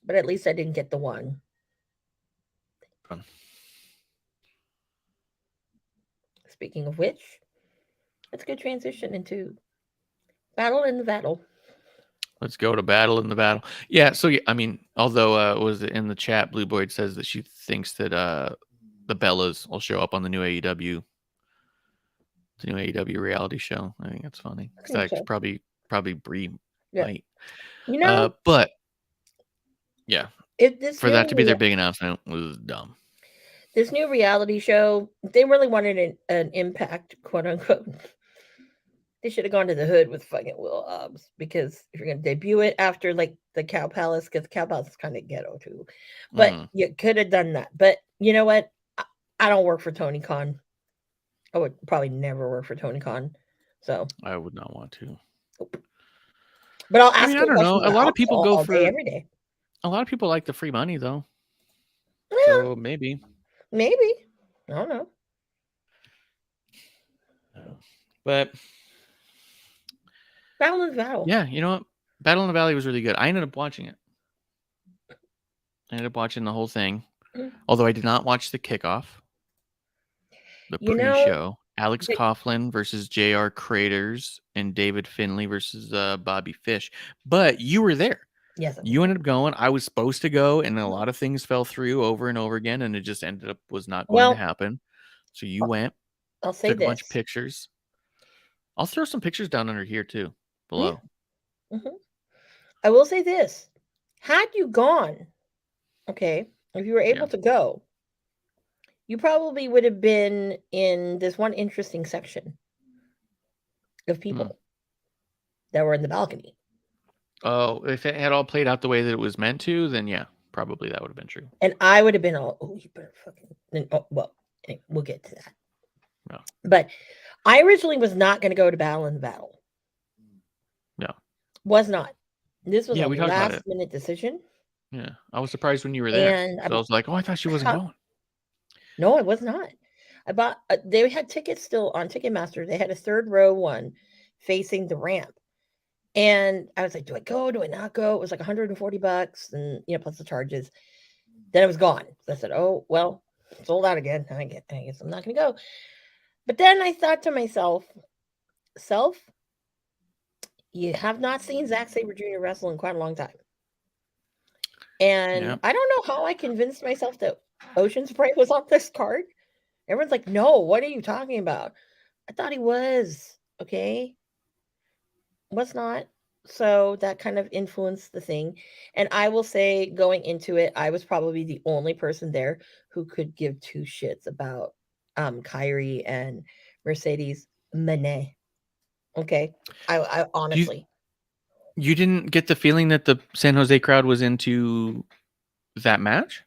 but at least I didn't get the one. Speaking of which, let's go transition into Battle in the Vattle. Let's go to Battle in the Vattle. Yeah. So I mean, although was in the chat, Blue Boyd says that she thinks that the Bellas will show up on the new AEW. The new AEW reality show. I think that's funny. Because probably Brie might. But yeah, for that to be their big announcement was dumb. This new reality show, they really wanted an impact, quote unquote. They should have gone to the hood with fucking Will Hobbs, because if you're going to debut it after like the Cow Palace, because Cow Palace is kind of ghetto too. But you could have done that. But you know what? I don't work for Tony Khan. I would probably never work for Tony Khan. So I would not want to. Nope. But I'll ask. I don't know. A lot of people go for every day. A lot of people like the free money though. Yeah. So maybe. I don't know. But Battle in the Valley. Yeah, you know what? Battle in the Valley was really good. I ended up watching it. I ended up watching the whole thing. Although I did not watch the kickoff. The pre-show. Alex Coughlin versus J.R. Craters and David Finlay versus Bobby Fish. But you were there. Yes. You ended up going. I was supposed to go, and a lot of things fell through over and over again, and it just ended up was not going to happen. So you went. I'll say took a bunch of pictures. I'll throw some pictures down under here too, below. Yeah. Mm-hmm. I will say this: had you gone, if you were able to go, you probably would have been in this one interesting section. of people that were in the balcony. Oh, if it had all played out the way that it was meant to, then yeah, probably that would have been true. And I would have been all, oh, you better fucking. Well, anyway, we'll get to that. No. But I originally was not going to go to Battle in the Battle. No. Was not. This was Yeah, a we talked about it. last minute decision. Yeah, I was surprised when you were there. And So I was like, oh, I thought she wasn't going. No, I was not. I bought. They had tickets still on Ticketmaster. They had a third row one facing the ramp, and I was like, "Do I go? Do I not go?" It was like $140, and plus the charges. Then it was gone. So I said, "Oh well, sold out again. I guess I'm not going to go." But then I thought to myself, "Self, you have not seen Zack Sabre Jr. wrestle in quite a long time." And I don't know how I convinced myself that Ocean Spray was on this card. Everyone's like, no, what are you talking about? I thought he was. Okay. Was not. So that kind of influenced the thing. And I will say, going into it, I was probably the only person there who could give two shits about Kyrie and Mercedes Moné. Okay. I honestly. You didn't get the feeling that the San Jose crowd was into that match?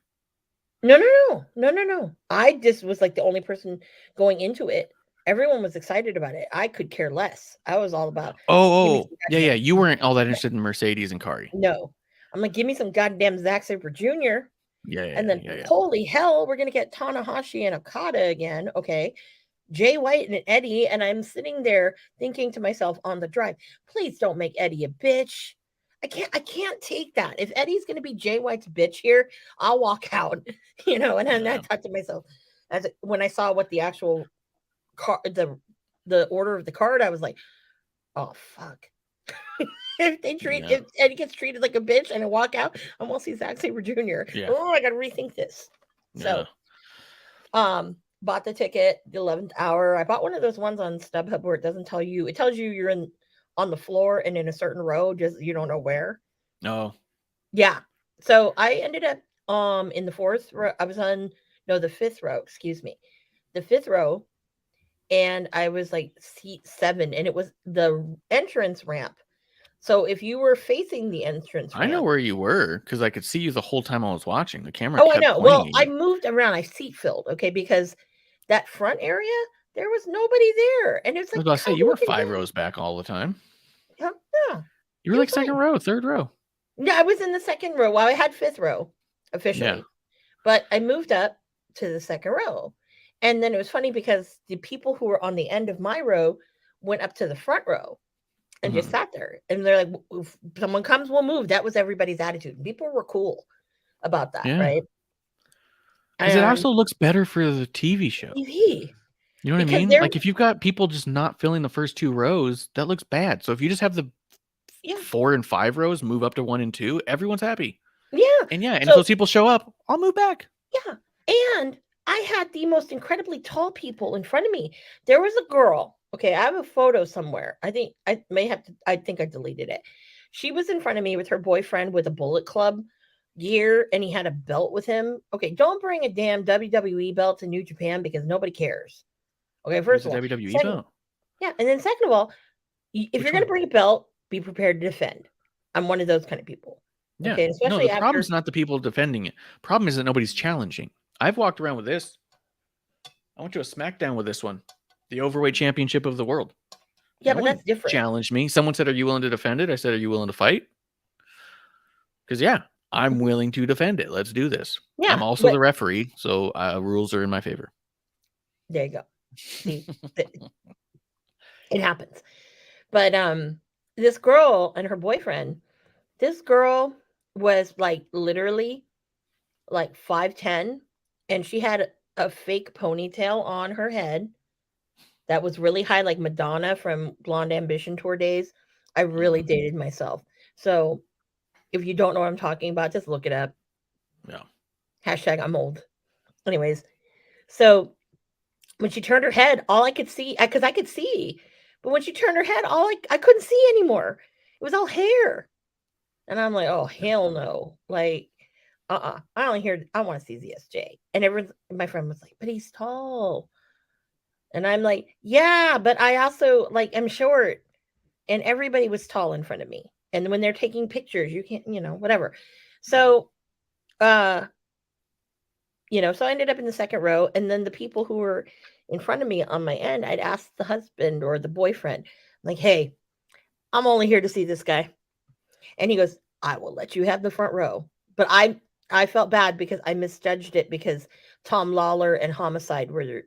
No. I just was like the only person going into it. Everyone was excited about it. I could care less. I was all about. Yeah. You weren't all that interested in Mercedes and Kari. No, I'm like, give me some goddamn Zack Sabre Jr. And then yeah. holy hell, we're gonna get Tanahashi and Okada again. Okay, Jay White and Eddie, and I'm sitting there thinking to myself on the drive, please don't make Eddie a bitch. I can't take that. If Eddie's going to be Jay White's bitch here, I'll walk out, and then I thought to myself, when I saw what the actual the order of the card, I was like, oh, fuck. if Eddie gets treated like a bitch and I walk out, I'm going to see Zack Sabre Jr. Yeah. Oh, I got to rethink this. So, bought the ticket, the 11th hour. I bought one of those ones on StubHub where it tells you you're on the floor and in a certain row, just you don't know where. Oh. Yeah. So I ended up in the fourth row. I was on the fifth row, excuse me. The fifth row. And I was like seat 7, and it was the entrance ramp. So if you were facing the entrance ramp, I know where you were because I could see you the whole time I was watching. The camera I know. Well, I moved around. I seat filled, okay, because that front area, there was nobody there. And it's like, I was about to say, you were 5 rows back all the time. Yeah. You were like second row, third row. Yeah, I was in the second row. Well, I had fifth row officially. Yeah. But I moved up to the second row. And then it was funny because the people who were on the end of my row went up to the front row and just sat there. And they're like, if someone comes, we'll move. That was everybody's attitude. People were cool about that, right? Because it also looks better for the TV show. TV. You know what I mean? Like if you've got people just not filling the first 2 rows, that looks bad. So if you just have the 4 and 5 rows move up to 1 and 2, everyone's happy. Yeah. And if those people show up, I'll move back. Yeah. And I had the most incredibly tall people in front of me. There was a girl. Okay, I have a photo somewhere. I think I deleted it. She was in front of me with her boyfriend with a Bullet Club gear, and he had a belt with him. Okay, don't bring a damn WWE belt to New Japan because nobody cares. Okay, first of all, WWE belt. Yeah, and then second of all, if you're going to bring a belt, be prepared to defend. I'm one of those kind of people. Yeah. Okay, especially the problem is not the people defending it. Problem is that nobody's challenging. I've walked around with this. I went to a SmackDown with this one, the Overweight Championship of the world. Yeah, but that's different. Challenged me. Someone said, "Are you willing to defend it?" I said, "Are you willing to fight?" Because I'm willing to defend it. Let's do this. Yeah, I'm also the referee, so rules are in my favor. There you go. See, it happens. But this girl and her boyfriend. This girl was like literally like 5'10", and she had a fake ponytail on her head that was really high, like Madonna from Blonde Ambition tour days. I really dated myself. So if you don't know what I'm talking about, just look it up. Yeah. Hashtag I'm old. Anyways, so when she turned her head, all I could see, because I could see, but when she turned her head, I couldn't see anymore. It was all hair. And I'm like, oh, hell no. Like, I want to see ZSJ. And my friend was like, but he's tall. And I'm like, yeah, but I also like am short, and everybody was tall in front of me. And when they're taking pictures, you can't, whatever. So, so I ended up in the second row, and then the people who were in front of me on my end, I'd ask the husband or the boyfriend, like, hey, I'm only here to see this guy. And he goes, I will let you have the front row. But I felt bad because I misjudged it because Tom Lawler and Homicide were there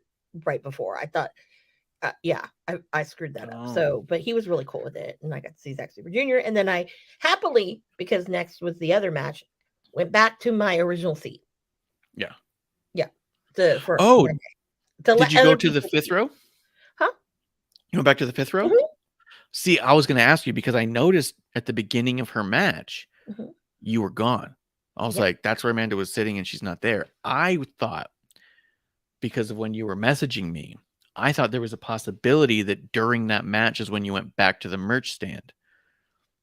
right before. I thought, I screwed that up. So, but he was really cool with it. And I got to see Zack Sabre Jr. And then I happily, because next was the other match, went back to my original seat. Yeah. Yeah. Did you go to the fifth row? Huh? You went back to the fifth row? Mm-hmm. See, I was going to ask you because I noticed at the beginning of her match, you were gone. I was like, that's where Amanda was sitting and she's not there. I thought, because of when you were messaging me, I thought there was a possibility that during that match is when you went back to the merch stand.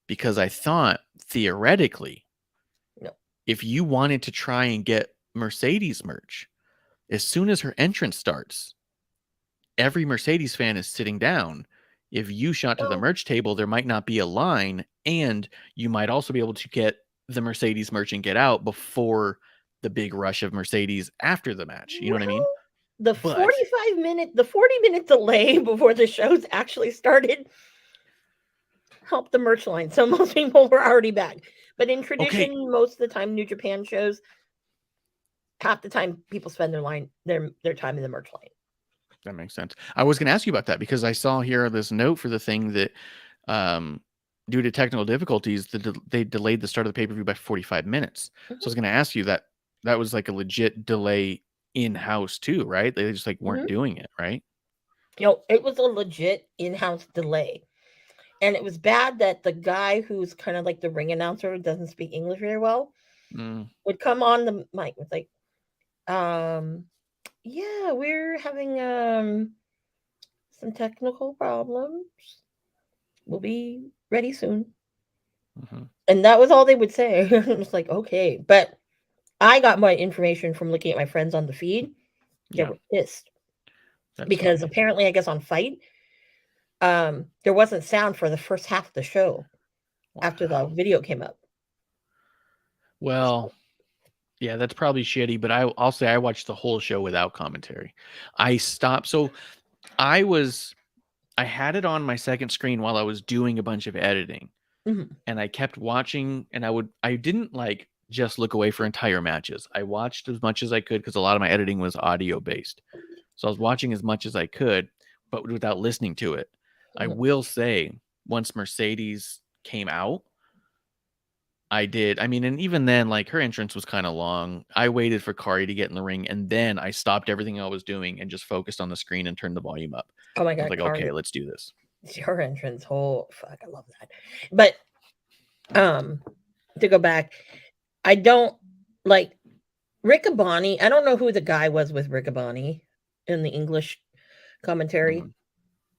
Because I thought, theoretically, if you wanted to try and get Mercedes merch, as soon as her entrance starts, every Mercedes fan is sitting down. If you shot to the merch table, there might not be a line, and you might also be able to get the Mercedes merch and get out before the big rush of Mercedes after the match. You know what I mean? The 40-minute delay before the shows actually started helped the merch line. So most people were already back. But in tradition, most of the time, New Japan shows, half the time people spend their time in the merch line. That makes sense. I was going to ask you about that because I saw here this note for the thing that due to technical difficulties, they delayed the start of the pay-per-view by 45 minutes. So I was going to ask you that was like a legit delay in-house too, right? They just like weren't doing it, right? It was a legit in-house delay. And it was bad that the guy who's kind of like the ring announcer, doesn't speak English very well, would come on the mic with like, yeah, we're having some technical problems. We'll be ready soon. And that was all they would say. It was like, okay. But I got my information from looking at my friends on the feed. They were pissed. Because apparently, I guess on Fight, there wasn't sound for the first half of the show after the video came up. Well, yeah, that's probably shitty, but I'll say I watched the whole show without commentary. I stopped. So I had it on my second screen while I was doing a bunch of editing, and I kept watching, and I didn't like just look away for entire matches. I watched as much as I could because a lot of my editing was audio based. So I was watching as much as I could, but without listening to it. I will say, once Mercedes came out, I did. I mean, and even then, like, her entrance was kind of long. I waited for Kari to get in the ring, and then I stopped everything I was doing and just focused on the screen and turned the volume up. Oh my God. I was like, Kari, okay, let's do this. Your entrance. Oh, fuck. I love that. But to go back, I don't like Riccaboni. I don't know who the guy was with Riccaboni in the English commentary,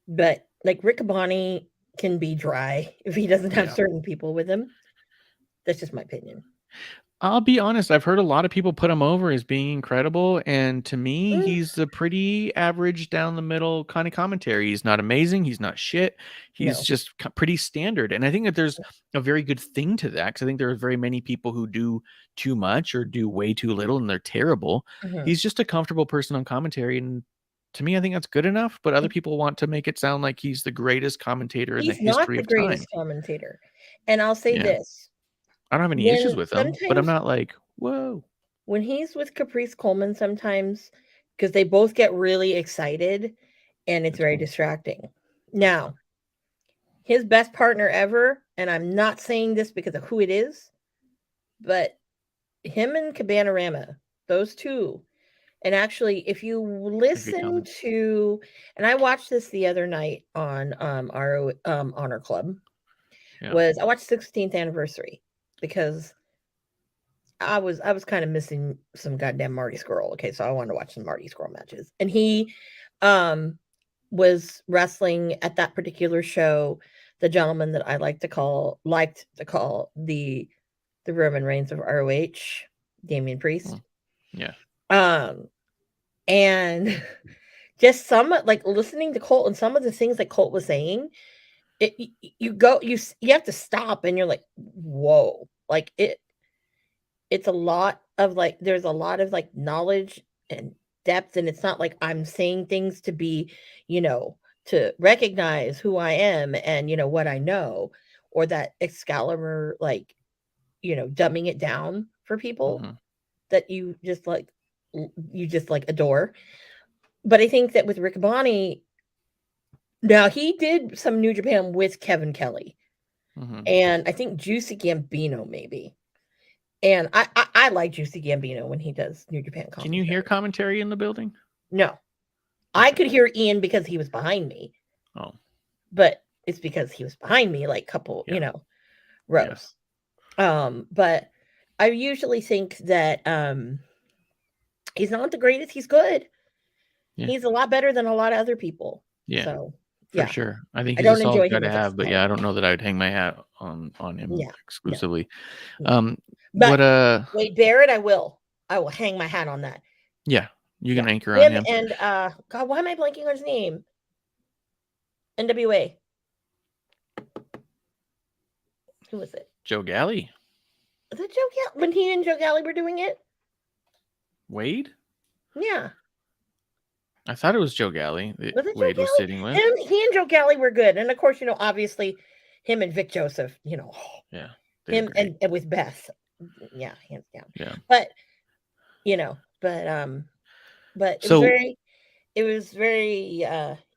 but like Riccaboni can be dry if he doesn't have certain people with him. That's just my opinion. I'll be honest. I've heard a lot of people put him over as being incredible. And to me, he's a pretty average down the middle kind of commentary. He's not amazing. He's not shit. He's just pretty standard. And I think that there's a very good thing to that. Cause I think there are very many people who do too much or do way too little and they're terrible. He's just a comfortable person on commentary. And to me, I think that's good enough. But other people want to make it sound like he's the greatest commentator in the history of time. He's not the greatest commentator. And I'll say this. I don't have any issues with him, but I'm not like, whoa. When he's with Caprice Coleman sometimes, because they both get really excited and it's very distracting. Now, his best partner ever, and I'm not saying this because of who it is, but him and Cabanarama, those two. And actually, if you listen to, and I watched this the other night on our Honor Club, I watched 16th anniversary. Because I was kind of missing some goddamn Marty Scurll. Okay, so I wanted to watch some Marty Scurll matches. And he was wrestling at that particular show, the gentleman that I liked to call the Roman Reigns of ROH, Damian Priest. Yeah. And just some like listening to Colt and some of the things that Colt was saying, you have to stop and you're like, whoa, like it's a lot of like there's a lot of like knowledge and depth, and it's not like I'm saying things to be, to recognize who I am and what I know, or that Excalibur like, dumbing it down for people Mm-hmm. that you just like adore. But I think that with Rick Bonnie, now he did some New Japan with Kevin Kelly, Mm-hmm. and I think Juicy Gambino maybe. And I like Juicy Gambino when he does New Japan commentary. Can you hear commentary in the building? No. I could hear Ian because he was behind me. Oh. But it's because he was behind me, like couple, rows. Yes. But I usually think that he's not the greatest. He's good. Yeah. He's a lot better than a lot of other people. Yeah. So for sure. I think I he's don't a solid enjoy guy him to as a have, but scholar. I don't know that I'd hang my hat on him exclusively. No. But what Wade Barrett, I will hang my hat on that. Yeah, you can anchor on him. And God, why am I blanking on his name? NWA. Who was it? Joe Galley. Was it Joe Galley? When he and Joe Galley were doing it? Wade? Yeah. I thought it was Joe Galley that Wade was sitting with. He and Joe Galley were good. And of course, obviously him and Vic Joseph, Yeah. Him and with Beth. Yeah, hands down. Yeah. But it was very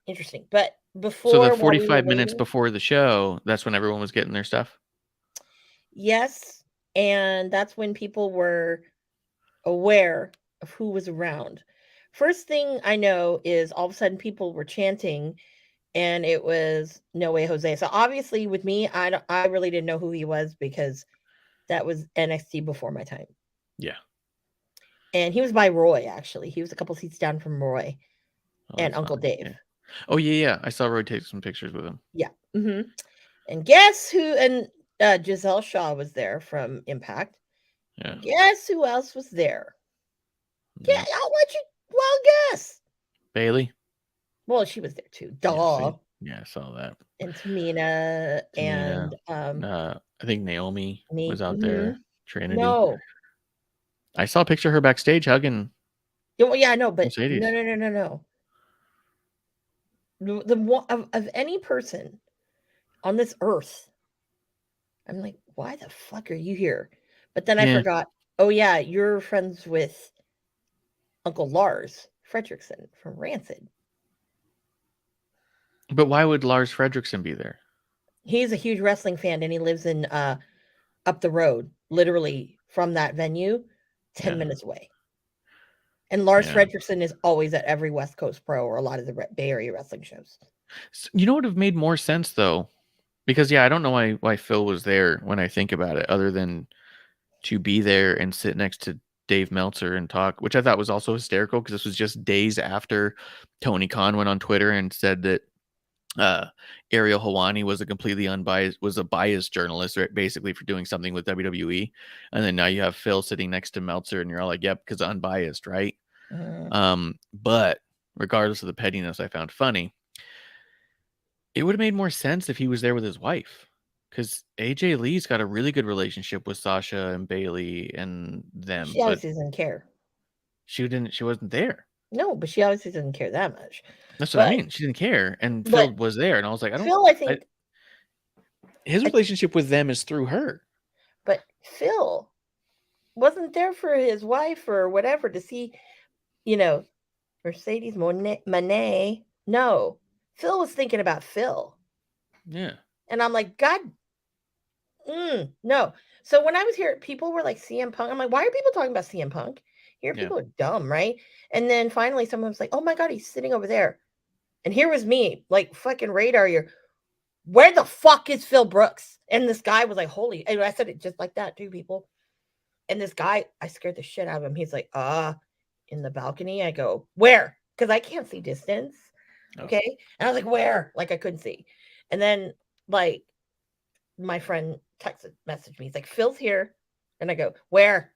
interesting. But before, so the 45 minutes before the show, that's when everyone was getting their stuff? Yes. And that's when people were aware of who was around. First thing I know is all of a sudden people were chanting, and it was No Way Jose. So obviously with me, I really didn't know who he was because that was NXT before my time. Yeah. And he was by Roy, actually. He was a couple seats down from Roy and Uncle Dave. Yeah. Oh, yeah. I saw Roy take some pictures with him. Yeah. Mm-hmm. And guess who? And Giselle Shaw was there from Impact. Yeah. Guess who else was there? Yeah, I'll let you guess. Bailey? Well, she was there too. Duh. Yeah, I saw that. And Tamina. And I think Naomi was out there. Trinity. No. I saw a picture of her backstage hugging. Yeah, I know, but Mercedes. No. The one of any person on this earth, I'm like, why the fuck are you here? But then I forgot. Oh yeah, you're friends with Uncle Lars Fredrickson from Rancid. But why would Lars Fredrickson be there? He's a huge wrestling fan, and he lives in up the road, literally from that venue, 10 minutes away. And Lars Fredrickson is always at every West Coast Pro or a lot of the Bay Area wrestling shows. You know what would have made more sense though? Because I don't know why Phil was there when I think about it, other than to be there and sit next to Dave Meltzer and talk, which I thought was also hysterical because this was just days after Tony Khan went on Twitter and said that Ariel Helwani was a biased journalist, right, basically for doing something with WWE. And then now you have Phil sitting next to Meltzer and you're all like, yep, because unbiased, right? But regardless of the pettiness I found funny, it would have made more sense if he was there with his wife, because AJ Lee's got a really good relationship with Sasha and Bailey and them. She obviously doesn't care. She wasn't there. No, but she obviously doesn't care that much. That's what I mean. She didn't care, and Phil was there, and I was like, his relationship with them is through her. But Phil wasn't there for his wife or whatever to see, Mercedes Moné. No, Phil was thinking about Phil. Yeah. And I'm like, God, no. So when I was here, people were like CM Punk. I'm like, why are people talking about CM Punk? Here, people are dumb, right? And then finally someone was like, oh my God, he's sitting over there. And here was me, like fucking radar. Where the fuck is Phil Brooks? And this guy was like, holy, and I said it just like that too, people. And this guy, I scared the shit out of him. He's like, in the balcony. I go, where? Because I can't see distance. Okay. And I was like, where? Like I couldn't see. And then like my friend messaged me. He's like, Phil's here. And I go, where?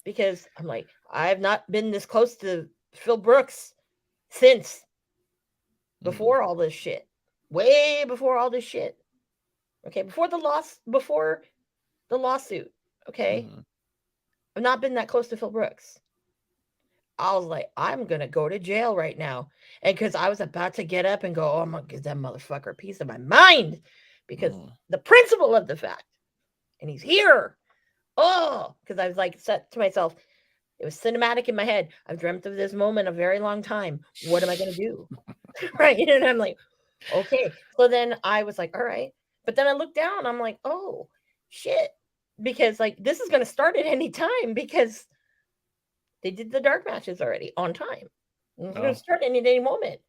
Because I'm like, I've not been this close to Phil Brooks since before all this shit. Way before all this shit. Okay, before the lawsuit. Okay. I've not been that close to Phil Brooks. I was like, I'm gonna go to jail right now. And because I was about to get up and go, oh, I'm gonna give that motherfucker a piece of my mind. Because the principle of the fact, and he's here. Oh, because I was like, said to myself, it was cinematic in my head. I've dreamt of this moment a very long time. What am I gonna do? Right. And I'm like, okay. So then I was like, all right. But then I looked down, I'm like, oh shit. Because like this is gonna start at any time because they did the dark matches already on time. It's going to start any moment.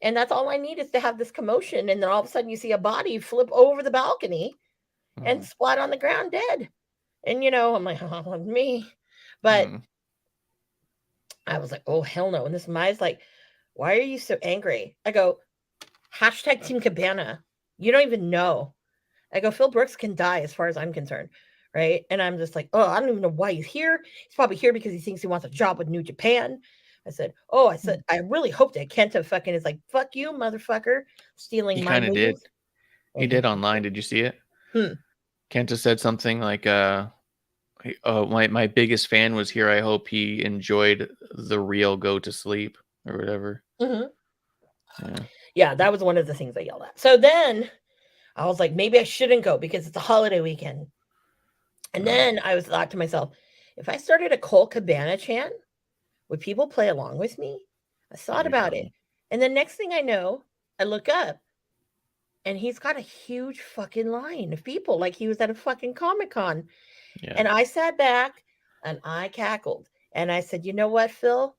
And that's all I need is to have this commotion. And then all of a sudden you see a body flip over the balcony and splat on the ground dead. And, I'm like, oh, me. But I was like, oh, hell no. And this Mai's like, why are you so angry? I go, hashtag Team Cabana. You don't even know. I go, Phil Brooks can die as far as I'm concerned. Right. And I'm just like, oh, I don't even know why he's here. He's probably here because he thinks he wants a job with New Japan. I said, I really hope that Kenta fucking is like, fuck you, motherfucker, stealing my moves. He kind of did. He did online. Did you see it? Kenta said something like, my biggest fan was here. I hope he enjoyed the real go to sleep or whatever. Yeah, that was one of the things I yelled at. So then I was like, maybe I shouldn't go because it's a holiday weekend. And then I thought to myself, if I started a Colt Cabana chant, would people play along with me? I thought about it. And the next thing I know, I look up and he's got a huge fucking line of people like he was at a fucking Comic-Con. Yeah. And I sat back and I cackled. And I said, you know what, Phil?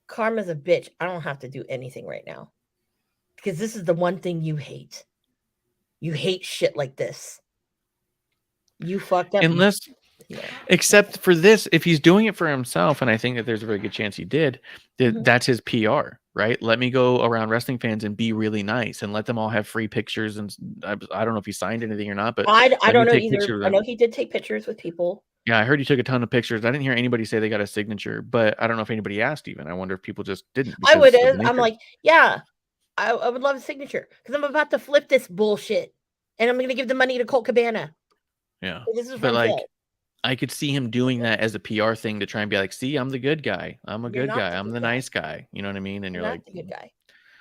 Karma's a bitch. I don't have to do anything right now. Because this is the one thing you hate. You hate shit like this. You fucked up. Except for this, if he's doing it for himself, and I think that there's a very good chance he did, that's his PR, right? Let me go around wrestling fans and be really nice and let them all have free pictures. And I don't know if he signed anything or not, but I don't know either. I know he did take pictures with people. Yeah, I heard he took a ton of pictures. I didn't hear anybody say they got a signature, but I don't know if anybody asked even. I wonder if people just didn't. I would have. I'm like, yeah, I would love a signature because I'm about to flip this bullshit and I'm going to give the money to Colt Cabana. Yeah, but like, I could see him doing that as a PR thing to try and be like, see, I'm the good guy. I'm a good guy. I'm the nice guy. You know what I mean? And you're like, the good guy.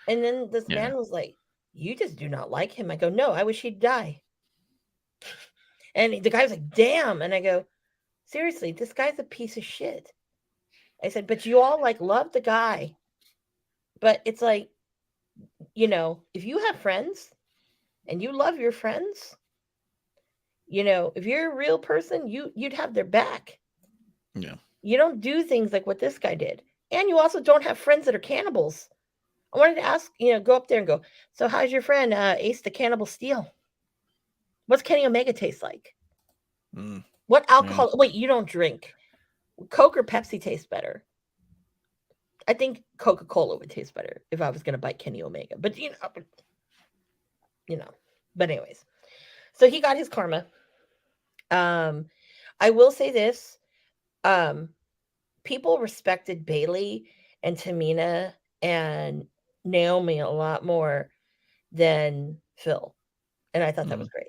And then this man was like, you just do not like him. I go, no, I wish he'd die. And the guy was like, damn. And I go, seriously, this guy's a piece of shit. I said, but you all like love the guy. But it's like, if you have friends and you love your friends, if you're a real person, you'd have their back. Yeah. You don't do things like what this guy did. And you also don't have friends that are cannibals. I wanted to ask, go up there and go, so how's your friend Ace the Cannibal Steel? What's Kenny Omega taste like? What alcohol? Wait, you don't drink. Coke or Pepsi tastes better? I think Coca-Cola would taste better if I was going to bite Kenny Omega. But, but anyways. So he got his karma. I will say this. People respected Bayley and Tamina and Naomi a lot more than Phil. And I thought that was great.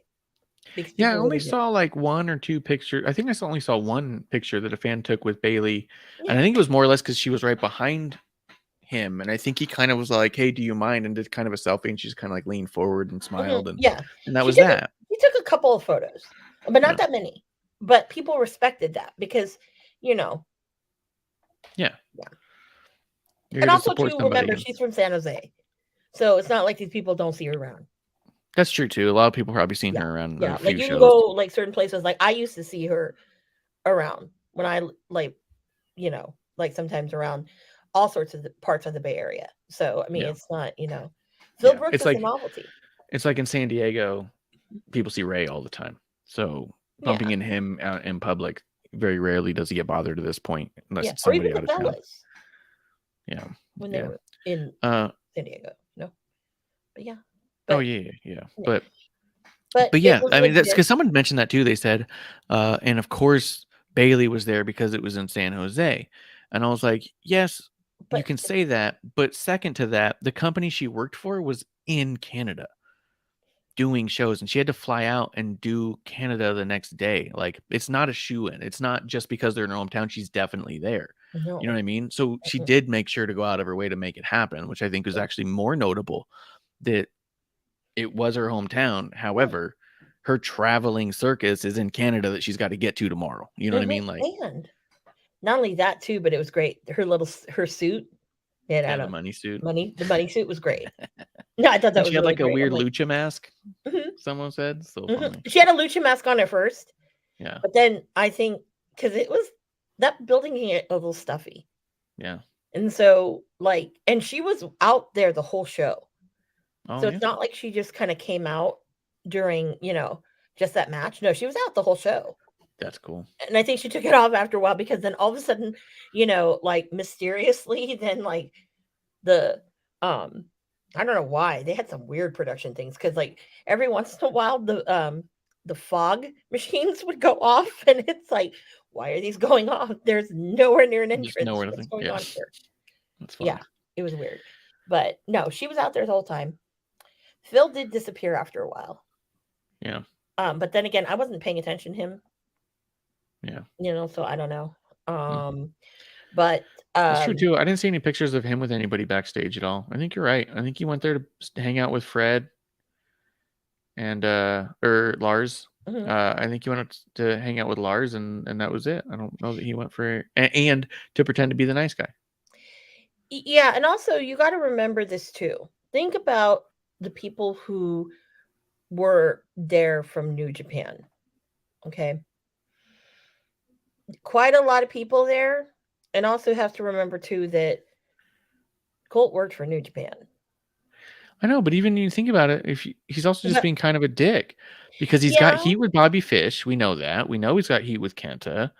Yeah, I only saw like one or two pictures. I think I only saw one picture that a fan took with Bayley. Yeah. And I think it was more or less because she was right behind him. And I think he kind of was like, hey, do you mind? And did kind of a selfie. And she just kind of like leaned forward and smiled. And and that was that. He took a couple of photos, but not that many. But people respected that because, Yeah. And also, too, remember, she's from San Jose. So it's not like these people don't see her around. That's true, too. A lot of people probably seen her around. Yeah, like you can go like certain places. Like I used to see her around when I like sometimes around all sorts of parts of the Bay Area. So, I mean, it's not, Phil Brooks is a novelty. It's like in San Diego, people see Ray all the time. So bumping in him out in public, very rarely does he get bothered to this point. Unless it's somebody out of town. Yeah. When they were in San Diego. No. But yeah. But yeah, I mean, that's because someone mentioned that too. They said, and of course, Bayley was there because it was in San Jose. And I was like, yes, you can say that, but second to that, the company she worked for was in Canada doing shows, and she had to fly out and do Canada the next day. Like, it's not a shoe-in. It's not just because they're in her hometown, she's definitely there. No. You know what I mean? So she did make sure to go out of her way to make it happen, which I think was actually more notable that it was her hometown. However, her traveling circus is in Canada that she's got to get to tomorrow. You know what I mean? Like, And not only that too, but it was great. Her suit. yeah, the money suit. The money suit was great. No, I thought that was she had really like a great. weird I'm like, lucha mask. mhm, Someone said so mhm. funny. She had a lucha mask on at first, Yeah, but then I think because it was that building can get a little stuffy, yeah. and so like, and she was out there the whole show, Oh, so yeah. it's not like she just kind of came out during just that match. No, she was out the whole show. That's cool. And I think she took it off after a while because then all of a sudden, like mysteriously, then like the I don't know why they had some weird production things because like every once in a while the fog machines would go off and it's like, why are these going off? There's nowhere near an Just entrance. nowhere to What's think. going Yeah, on here? that's fun. Yeah, it was weird. But no, she was out there the whole time. Phil did disappear after a while. Yeah. But then again, I wasn't paying attention to him. Yeah. So I don't know. But That's true too. I didn't see any pictures of him with anybody backstage at all. I think you're right. I think he went there to hang out with Fred and or Lars. I think he went to hang out with Lars and that was it. I don't know that he went for and to pretend to be the nice guy. Yeah, and also you got to remember this too. Think about the people who were there from New Japan. Okay. Quite a lot of people there. And also have to remember too that Colt worked for New Japan. I know, but even you think about it, he's also just being kind of a dick because he's got heat with Bobby Fish. We know that. We know he's got heat with Kenta.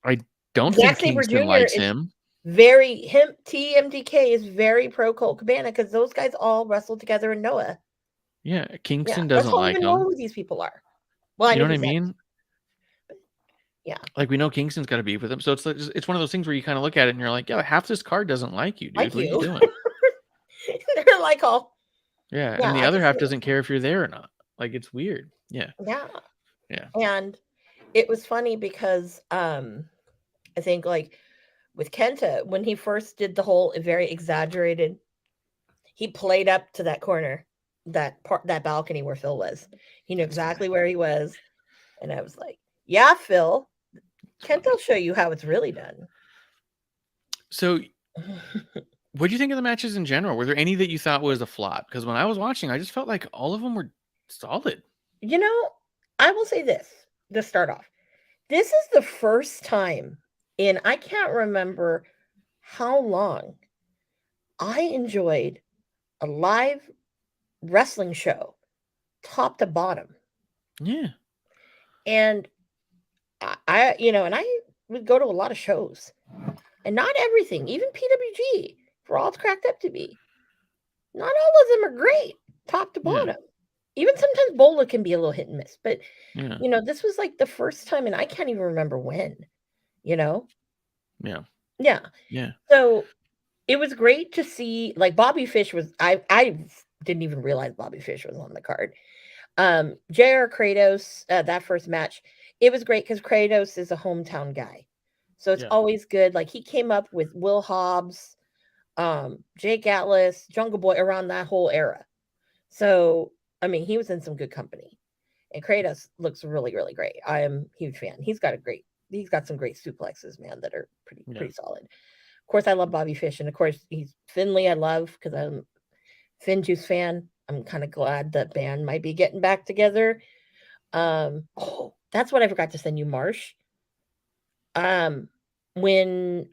I don't think Kingston likes him. TMDK is very pro Colt Cabana because those guys all wrestled together in Noah. Yeah, Kingston doesn't like him. Know who these people are. Well, you know what I mean? Yeah, like we know Kingston's got to be with him, so it's one of those things where you kind of look at it and you're like, yeah, half this card doesn't like you, dude. What are you doing? They're like all. Yeah, and the other half doesn't care if you're there or not. Like it's weird. Yeah. And it was funny because I think like with Kenta when he first did the whole very exaggerated, he played up to that corner, that balcony where Phil was. He knew exactly where he was, and I was like, yeah, Phil. Kenta will show you how it's really done. So, what do you think of the matches in general? Were there any that you thought was a flop? Because when I was watching, I just felt like all of them were solid. I will say this to start off. This is the first time in I can't remember how long I enjoyed a live wrestling show top to bottom. Yeah. And I would go to a lot of shows, and not everything, even PWG, for all it's cracked up to be, not all of them are great, top to bottom. Even sometimes Bola can be a little hit and miss, but this was like the first time, and I can't even remember when. Yeah. So it was great to see. Like Bobby Fish was, I didn't even realize Bobby Fish was on the card. JR Kratos, that first match. It was great because Kratos is a hometown guy. So it's always good. Like he came up with Will Hobbs, Jake Atlas, Jungle Boy around that whole era. So, I mean, he was in some good company. And Kratos looks really, really great. I am a huge fan. He's got some great suplexes, man, that are pretty solid. Of course, I love Bobby Fish. And of course, he's Finley I love because I'm a Finn Juice fan. I'm kind of glad that band might be getting back together. That's what I forgot to send you, Marsh. When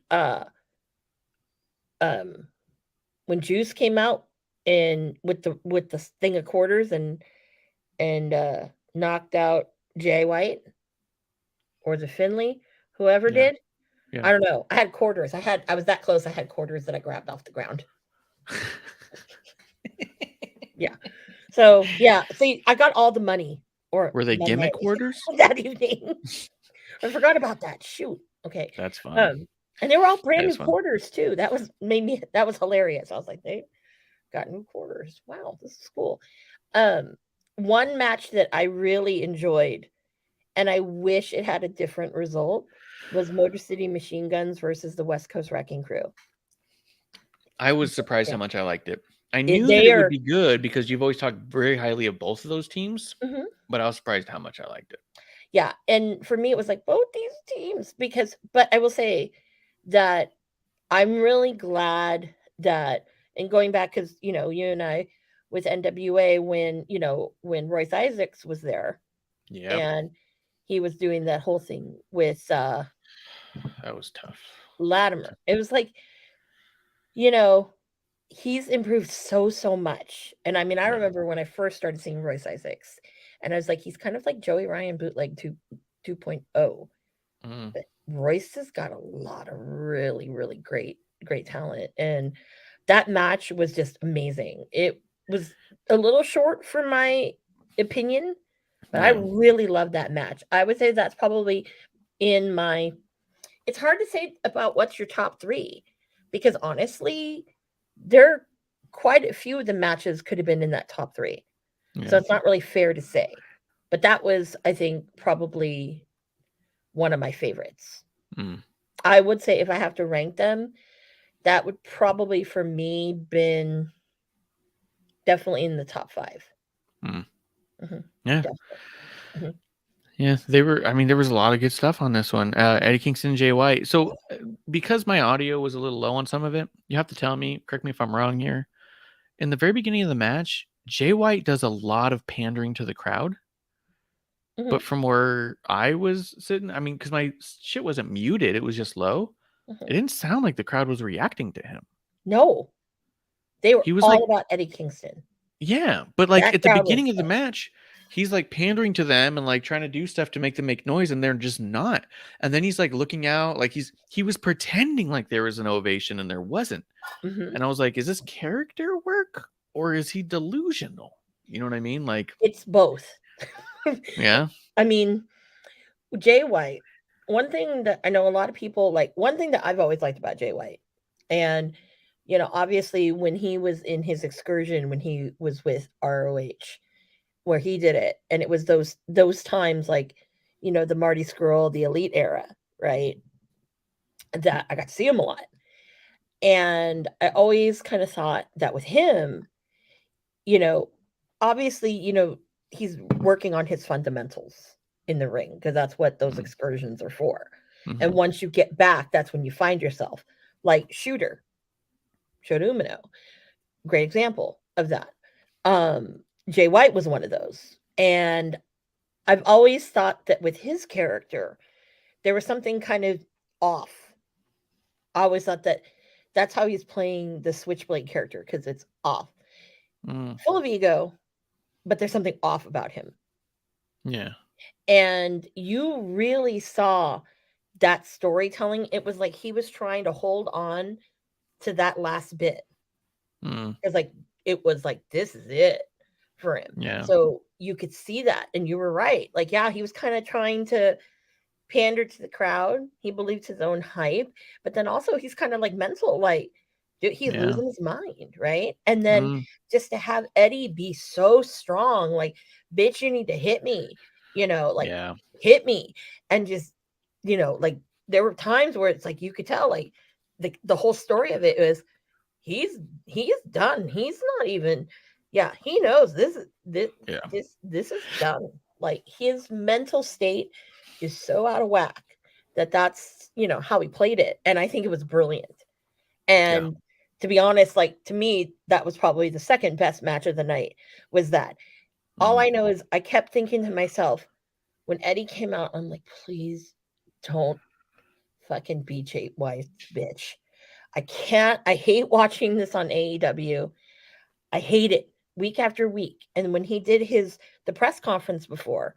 Juice came out and with the thing of quarters and knocked out Jay White or the Finley, whoever did. Yeah. I don't know. I had quarters. I was that close. I had quarters that I grabbed off the ground. Yeah. So yeah, see, I got all the money. Or were they gimmick quarters that evening? I forgot about that. Shoot. Okay. That's fine. And they were all brand That new was fun. quarters too. That was hilarious. I was like, they got new quarters. Wow, this is cool. One match that I really enjoyed, and I wish it had a different result, was Motor City Machine Guns versus the West Coast Wrecking Crew. I was surprised Yeah. how much I liked it. I knew that They it would are. be good because you've always talked very highly of both of those teams, Mhm. but I was surprised how much I liked it. Yeah, and for me, it was like both these teams but I will say that I'm really glad that, and going back because you and I with NWA when Royce Isaacs was there Yeah, and he was doing that whole thing with that was tough. Latimer. It was like you know he's improved so much, and I mean I Yeah. remember when I first started seeing Royce Isaacs, and I was like he's kind of like Joey Ryan bootleg 2.0. Mm, But Royce has got a lot of really great talent, and that match was just amazing. It was a little short for my opinion, but I yeah, really loved that match. I would say that's probably in my. It's hard to say about what's your top 3 because honestly, there quite a few of the matches could have been in that top 3. So yeah. it's not really fair to say. But that was, I think, probably one of my favorites. Mm, I would say if I have to rank them, that would probably for me been definitely in the top 5. mm. Mhm, Yeah, definitely. Mhm. yeah. They were. I mean, there was a lot of good stuff on this one. Eddie Kingston, Jay White. So, because my audio was a little low on some of it, you have to tell me. Correct me if I'm wrong here. In the very beginning of the match, Jay White does a lot of pandering to the crowd. But Mhm, from where I was sitting, I mean, because my shit wasn't muted, it was just low. It mhm. didn't sound like the crowd was reacting to him. No, they were He was all like, about Eddie Kingston. yeah, but like That at the crowd was beginning of the match, he's like pandering to them and like trying to do stuff to make them make noise, and they're just not. And then he's like looking out, like he was pretending like there was an ovation and there wasn't. Mhm. And I was like, is this character work or is he delusional? You know what I mean? Like, It's both. yeah, I mean, Jay White, one thing that I know a lot of people like, one thing that I've always liked about Jay White, and obviously when he was in his excursion when he was with ROH, where he did it, and it was those times like, the Marty Scurll, the Elite era, right? That I got to see him a lot. And I always kind of thought that with him, you know, obviously, he's working on his fundamentals in the ring because that's what those mm-hmm. excursions are for. Mm-hmm. And once you get back, that's when you find yourself. Like Shota Umino, great example of that. Jay White was one of those. And I've always thought that with his character, there was something kind of off. I always thought that that's how he's playing the Switchblade character because it's off. Full of ego, but there's something off about him. Yeah. And you really saw that storytelling. It was like he was trying to hold on to that last bit. It's like it was like this is it for him. Yeah. So you could see that, and you were right. Like, yeah, he was kind of trying to pander to the crowd. He believed his own hype, but then also he's kind of like mental, like dude, he's losing his mind, right? And then just to have Eddie be so strong, like, bitch, you need to hit me, like hit me, and just, like there were times where it's like you could tell, like the whole story of it was he's done. He's not even, he knows this is done. Like his mental state is so out of whack that's how he played it, and I think it was brilliant. And to be honest, like to me, that was probably the second best match of the night. Was that all I know is I kept thinking to myself when Eddie came out, I'm like, please don't fucking be Jay White's bitch. I can't. I hate watching this on AEW. I hate it week after week. And when he did the press conference before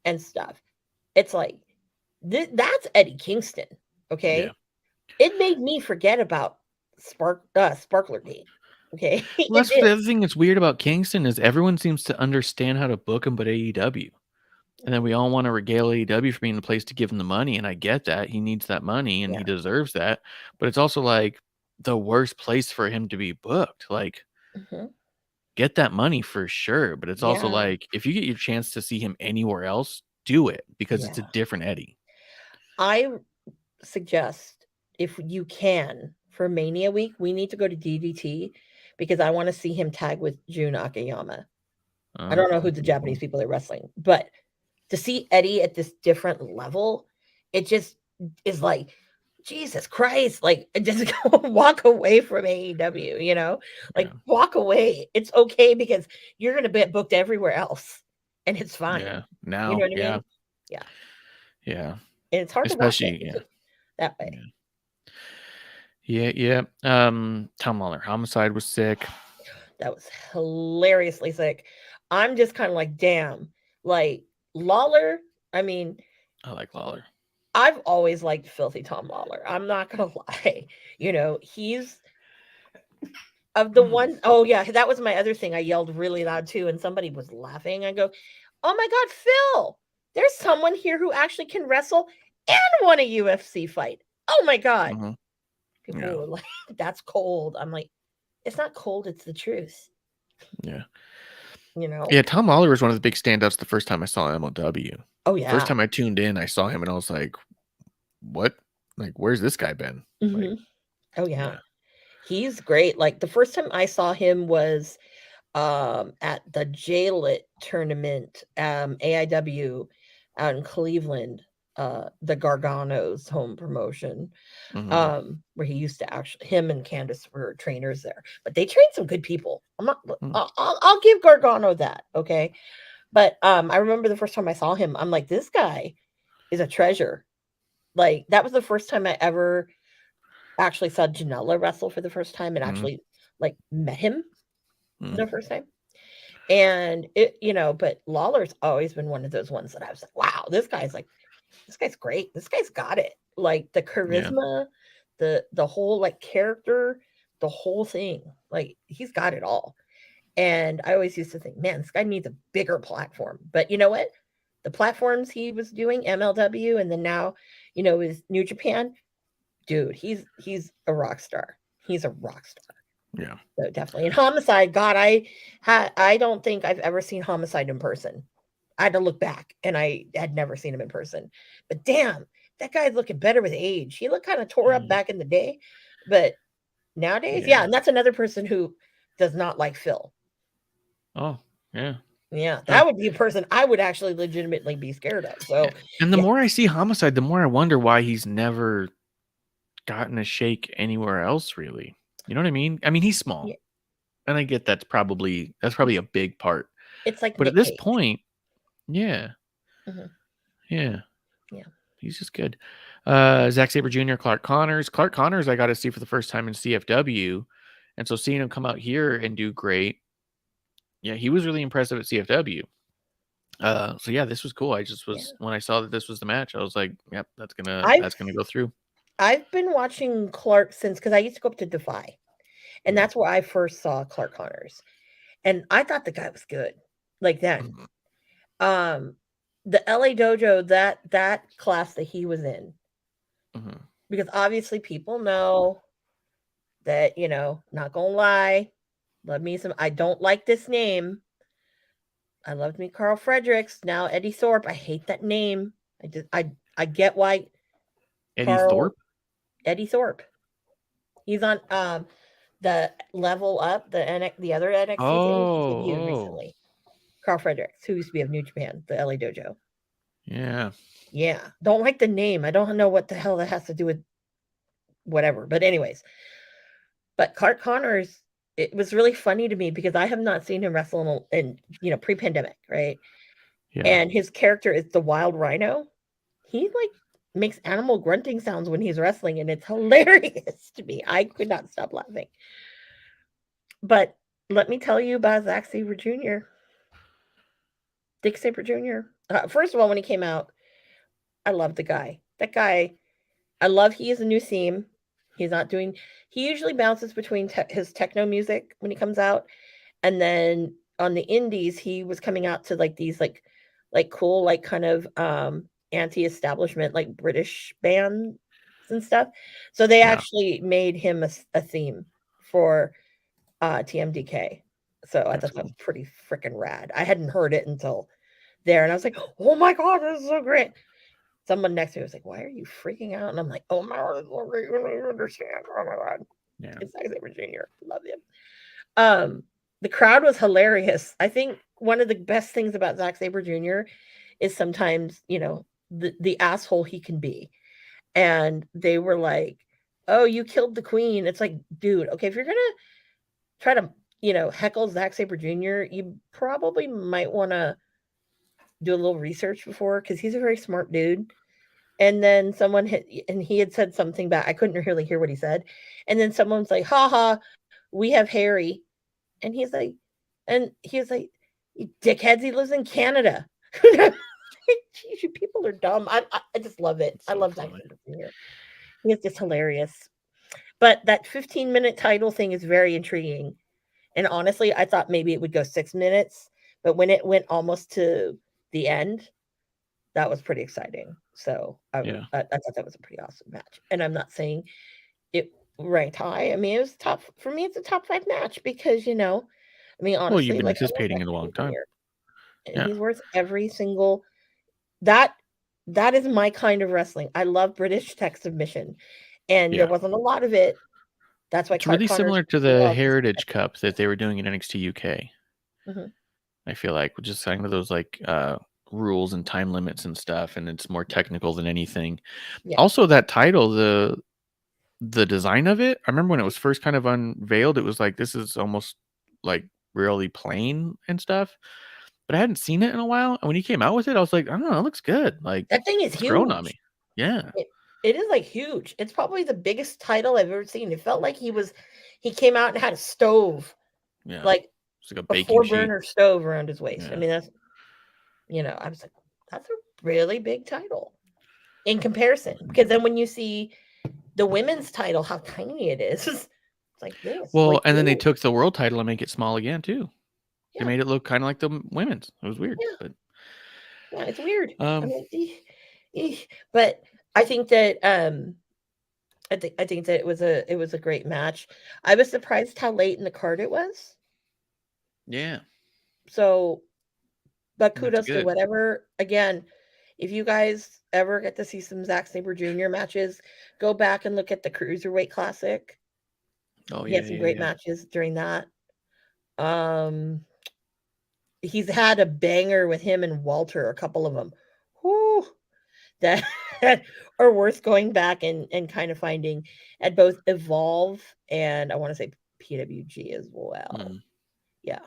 and stuff, it's like that's Eddie Kingston. Okay, it made me forget about Sparkler Gate. Okay, Well, that's the other thing that's weird about Kingston is everyone seems to understand how to book him, but AEW. And then we all want to regale AEW for being the place to give him the money, and I get that. He needs that money and he deserves that. But it's also like the worst place for him to be booked. Like, get that money for sure. But it's also like, if you get your chance to see him anywhere else, do it, because it's a different Eddie. I suggest, if you can, for Mania week, we need to go to DDT because I want to see him tag with Jun Akiyama. I don't know who the Japanese people are wrestling, but to see Eddie at this different level, it just is like, Jesus Christ, like, just walk away from AEW, you know, like walk away. It's okay because you're going to get booked everywhere else and it's fine. Yeah. Now, you know what I mean? Yeah. Yeah. And it's hard Especially, to watch it that way. Yeah. Tom Lawler, Homicide was sick. That was hilariously sick. I'm just kind of like, damn, like Lawler. I mean, I like Lawler. I've always liked Filthy Tom Lawler. I'm not gonna lie. You know, he's of the one. Oh yeah, that was my other thing. I yelled really loud too, and somebody was laughing. I go, "Oh my God, Phil! There's someone here who actually can wrestle and won a UFC fight. Oh my God!" People were like, "That's cold." I'm like, "It's not cold. It's the truth." Yeah. You know. Yeah, Tom Lawler was one of the big standouts the first time I saw MLW. Oh yeah. First time I tuned in, I saw him and I was like, "What? Like, where's this guy been?" Like, oh yeah. He's great. Like the first time I saw him was at the J-Lit tournament, AIW out in Cleveland, the Gargano's home promotion, where he used to actually, him and Candace were trainers there, but they trained some good people. I'm not, I'll give Gargano that. Okay. But I remember the first time I saw him, I'm like, this guy is a treasure. Like that was the first time I ever actually saw Janela wrestle for the first time and actually like met him the first time. And it, you know, but Lawler's always been one of those ones that I was like, wow, this guy's great. This guy's got it. Like the charisma, the whole like character, the whole thing. Like he's got it all. And I always used to think, man, this guy needs a bigger platform. But you know what? The platforms he was doing, MLW, and then now, you know, is New Japan. Dude, he's a rock star. He's a rock star. Yeah. So definitely. And Homicide, God, I don't think I've ever seen Homicide in person. I had to look back and I had never seen him in person. But damn, that guy's looking better with age. He looked kind of tore up back in the day. But nowadays, and that's another person who does not like Phil. Oh, yeah. Yeah, that would be a person I would actually legitimately be scared of. So, and the more I see Homicide, the more I wonder why he's never gotten a shake anywhere else, really. You know what I mean? I mean, he's small, and I get that's probably a big part. It's like, but at this point, yeah, he's just good. Zack Sabre Jr., Clark Connors, I got to see for the first time in CFW, and so seeing him come out here and do great. Yeah, he was really impressive at CFW. So yeah, this was cool. I just was when I saw that this was the match, I was like, "Yep, that's gonna go through." I've been watching Clark since because I used to go up to Defy, and that's where I first saw Clark Connors, and I thought the guy was good. Like then, the LA Dojo that class that he was in, because obviously people know that, you know, not gonna lie. Love me some. I don't like this name. I loved me Carl Fredericks. Now Eddie Thorpe. I hate that name. I get why. Thorpe. Eddie Thorpe. He's on the Level Up, the other NXT thing. He debuted recently. Carl Fredericks, who used to be of New Japan, the LA Dojo. Yeah. Yeah. Don't like the name. I don't know what the hell that has to do with whatever. But anyways. But Clark Connors, it was really funny to me because I have not seen him wrestle in you know, pre-pandemic, right? Yeah. And his character is the Wild Rhino. He like makes animal grunting sounds when he's wrestling, and it's hilarious to me. I could not stop laughing. But let me tell you about Zack Sabre Jr. Dick Sabre Jr. First of all, when he came out, I love the guy. That guy, I love he is a new theme. He's not doing, he usually bounces between his techno music when he comes out. And then on the indies, he was coming out to like these like like cool, like kind of anti-establishment, like British bands and stuff. So they Yeah. actually made him a theme for TMDK. So I That's thought that cool. was pretty freaking rad. I hadn't heard it until there, and I was like, "Oh my god, this is so great!" Someone next to me was like, "Why are you freaking out?" And I'm like, "Oh my god, this is so great. You don't even understand. Oh my god, Yeah. it's Zack Sabre Jr. Love him." The crowd was hilarious. I think one of the best things about Zack Sabre Jr. is sometimes, the asshole he can be. And they were like, "Oh, you killed the queen." It's like, dude, okay, if you're gonna try to, heckle Zack Sabre Jr., you probably might want to do a little research before, because he's a very smart dude. And then and he had said something back. I couldn't really hear what he said. And then someone's like, "Haha, we have Harry." And he's like, "You dickheads, he lives in Canada." Jeez, you people are dumb. I just love it. It's I so love Zack funny. Sabre Jr. He is just hilarious. But that 15-minute title thing is very intriguing. And honestly, I thought maybe it would go 6 minutes, but when it went almost to the end, that was pretty exciting. So Yeah. I thought that was a pretty awesome match. And I'm not saying it ranked high. I mean, it was top for me. It's a top 5 match because I mean, Well, you've honestly, been like, I love anticipating Zack it a long Sabre time. Jr. And Yeah. he's worth every single that that is my kind of wrestling. I love British tech submission, and there Yeah. wasn't a lot of it. That's why It's really Connor's similar to so the well. Heritage Cup that they were doing in NXT UK. Mhm. I feel like just kind of those like rules and time limits and stuff, and it's more technical than anything. Yeah. Also, that title, the design of it, I remember when it was first kind of unveiled, it was like, this is almost like really plain and stuff. But I hadn't seen it in a while, and when he came out with it, I was like, I don't know, it looks good. Like, That thing is it's grown on huge. me. Yeah. It is like huge. It's probably the biggest title I've ever seen. It felt like he came out and had a stove, Yeah. like It's like a a baking sheet. 4-burner stove around his waist. I Yeah. mean, I was like, that's a really big title in comparison. Because then when you see the women's title, how tiny it is, it's like this. Well, Like, and then they ooh, took the world title and make it small again too. They yeah, made it look kind of like the women's. It was weird, yeah, but yeah. It's weird. I um, mean, but I think that I think that it was a great match. I was surprised how late in the card it was. yeah, So, but that's kudos to good. whatever. Again, if you guys ever get to see some Zack Sabre Jr. matches, go back and look at the Cruiserweight Classic. Oh He yeah, had some yeah, great yeah. matches during that. Um, he's had a banger with him and Walter, a couple of them. Whew, that are worth going back and kind of finding at both Evolve and I want to say PWG as well. Mm, Yeah.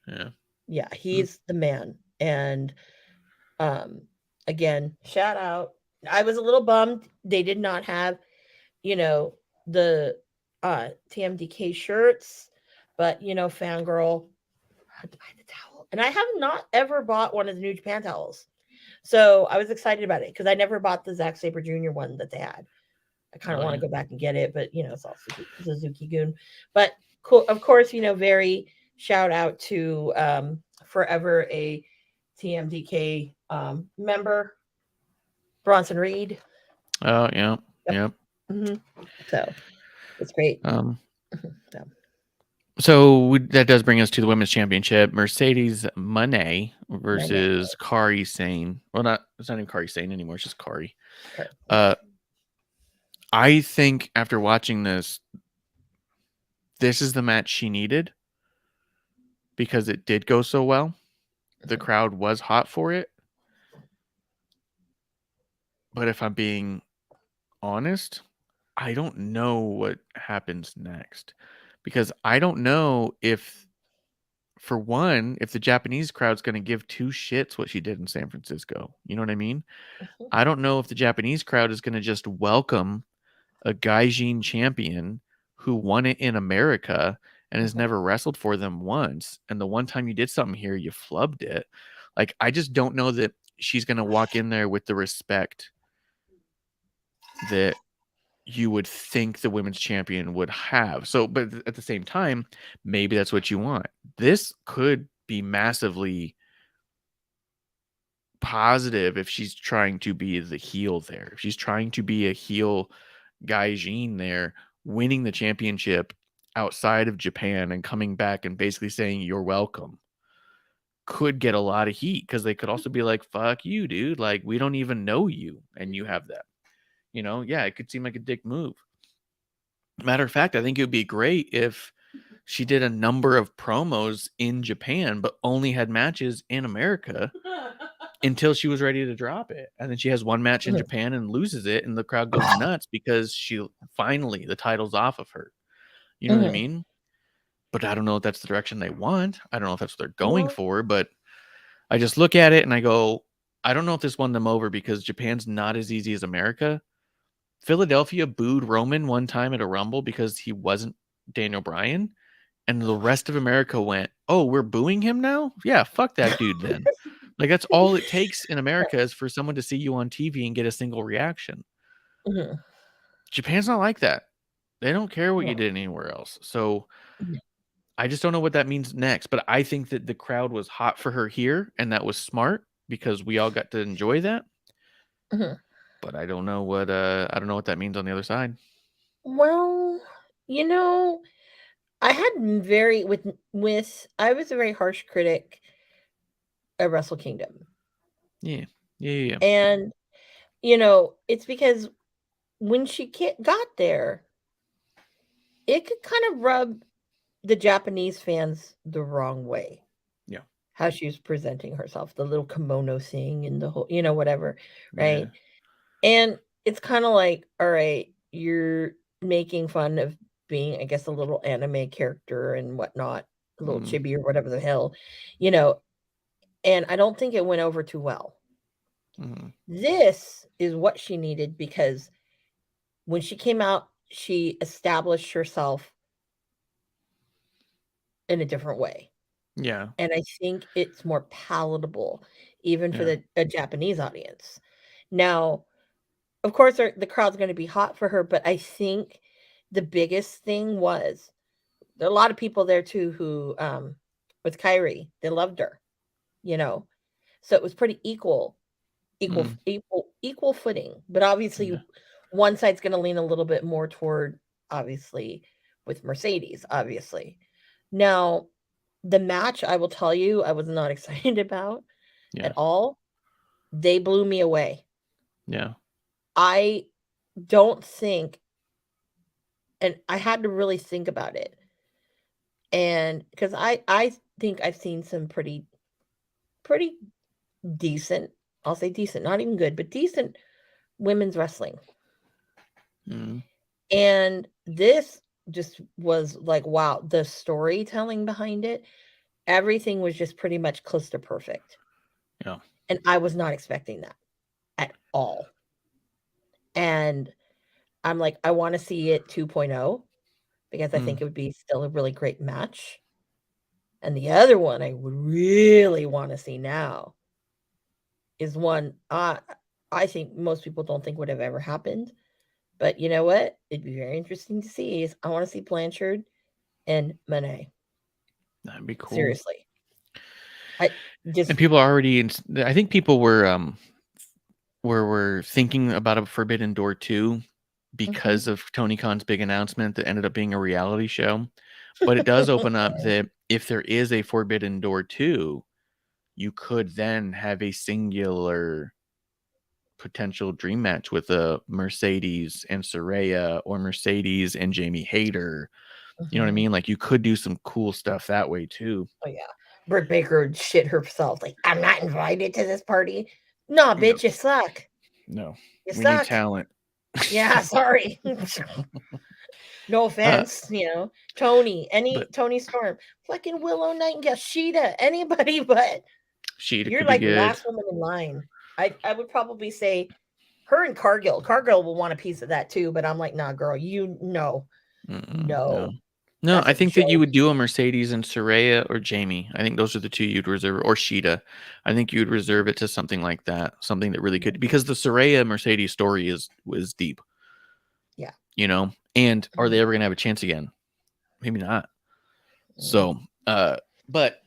yeah. Yeah, Mm. he's the man. And um again, shout out. I was a little bummed they did not have, the TMDK shirts, but fangirl had to buy the towel. And I have not ever bought one of the New Japan towels. So I was excited about it because I never bought the Zack Sabre Jr. one that they had. I kind of Oh want to yeah. go back and get it, but it's all Suzuki Goon. But cool, of course, very shout out to forever a TMDK member, Bronson Reed. Oh yeah. Yep. Yep. Mm-hmm. So it's great. So, That does bring us to the women's championship. Mercedes Moné my name. versus Kari Sane. Well, it's not even Kari Sane anymore. It's just Kari. Okay. I think after watching this is the match she needed because it did go so well. The crowd was hot for it. But if I'm being honest, I don't know what happens next because I don't know if, for one, if the Japanese crowd's going to give two shits what she did in San Francisco. You know what I mean? Mhm. I don't know if the Japanese crowd is going to just welcome a Gaijin champion who won it in America and has never wrestled for them once. And the one time you did something here, you flubbed it. Like, I just don't know that she's going to walk in there with the respect that you would think the women's champion would have. So, but at the same time, maybe that's what you want. This could be massively positive if she's trying to be the heel there. If she's trying to be a heel Gaijin there, winning the championship outside of Japan and coming back and basically saying you're welcome, could get a lot of heat because they could also be like, fuck you, dude. Like, we don't even know you and you have that. Yeah, it could seem like a dick move. Matter of fact, I think it would be great if she did a number of promos in Japan, but only had matches in America until she was ready to drop it. And then she has one match in Japan and loses it, and the crowd goes nuts because she finally, the title's off of her. You know what I mean? But I don't know if that's the direction they want. I don't know if that's what they're going for, but I just look at it and I go, I don't know if this won them over because Japan's not as easy as America. Philadelphia booed Roman one time at a Rumble because he wasn't Daniel Bryan. And the rest of America went, oh, we're booing him now? Yeah, fuck that dude then. Like, that's all it takes in America is for someone to see you on TV and get a single reaction. Japan's not like that. They don't care what you did anywhere else. So I just don't know what that means next. But I think that the crowd was hot for her here, and that was smart because we all got to enjoy that. But I don't know what that means on the other side. Well, I had I was a very harsh critic of Wrestle Kingdom. Yeah. And it's because when she got there, it could kind of rub the Japanese fans the wrong way. Yeah. How she was presenting herself, the little kimono thing and the whole, whatever, right? Yeah. And it's kind of like, all right, you're making fun of being, I guess, a little anime character and whatnot, a little chibi or whatever the hell, and I don't think it went over too well. This is what she needed because when she came out, she established herself in a different way. Yeah. And I think it's more palatable even for a Japanese audience. Now, of course, the crowd's going to be hot for her, but I think the biggest thing was there are a lot of people there too who, with Kyrie, they loved her, so it was pretty equal footing. But obviously, one side's going to lean a little bit more toward, obviously, with Mercedes. Obviously, now the match, I will tell you, I was not excited about at all. They blew me away. Yeah. I don't think, and I had to really think about it. And because I think I've seen some pretty decent, I'll say decent, not even good, but decent women's wrestling. And this just was like, wow, the storytelling behind it, everything was just pretty much close to perfect. Yeah. And I was not expecting that at all. And I'm like, I want to see it 2.0 because I think it would be still a really great match. And the other one I would really want to see now is one I think most people don't think would have ever happened. But you know what? It'd be very interesting to see. I want to see Blanchard and Monet. That'd be cool. Seriously. And people are already I think people were thinking about a Forbidden Door 2 because of Tony Khan's big announcement that ended up being a reality show. But it does open up that if there is a Forbidden Door 2, you could then have a singular potential dream match with a Mercedes and Saraya or Mercedes and Jamie Hayter. You know what I mean? Like, you could do some cool stuff that way too. Oh yeah. Britt Baker would shit herself. Like, I'm not invited to this party. No, bitch, you suck. No. You We suck. need talent. Yeah, sorry. No offense, Tony Storm, fucking Willow Nightingale, Sheeta, anybody but Sheeta. You're like the last woman in line. I would probably say her and Cargill. Cargill will want a piece of that too, but I'm like, nah, girl, no. No, I think that you would do a Mercedes and Saraya or Jamie. I think those are the two you'd reserve, or Sheeta. I think you'd reserve it to something like that, something that really could, because the Saraya Mercedes story was deep. Yeah. And are they ever going to have a chance again? Maybe not. So, but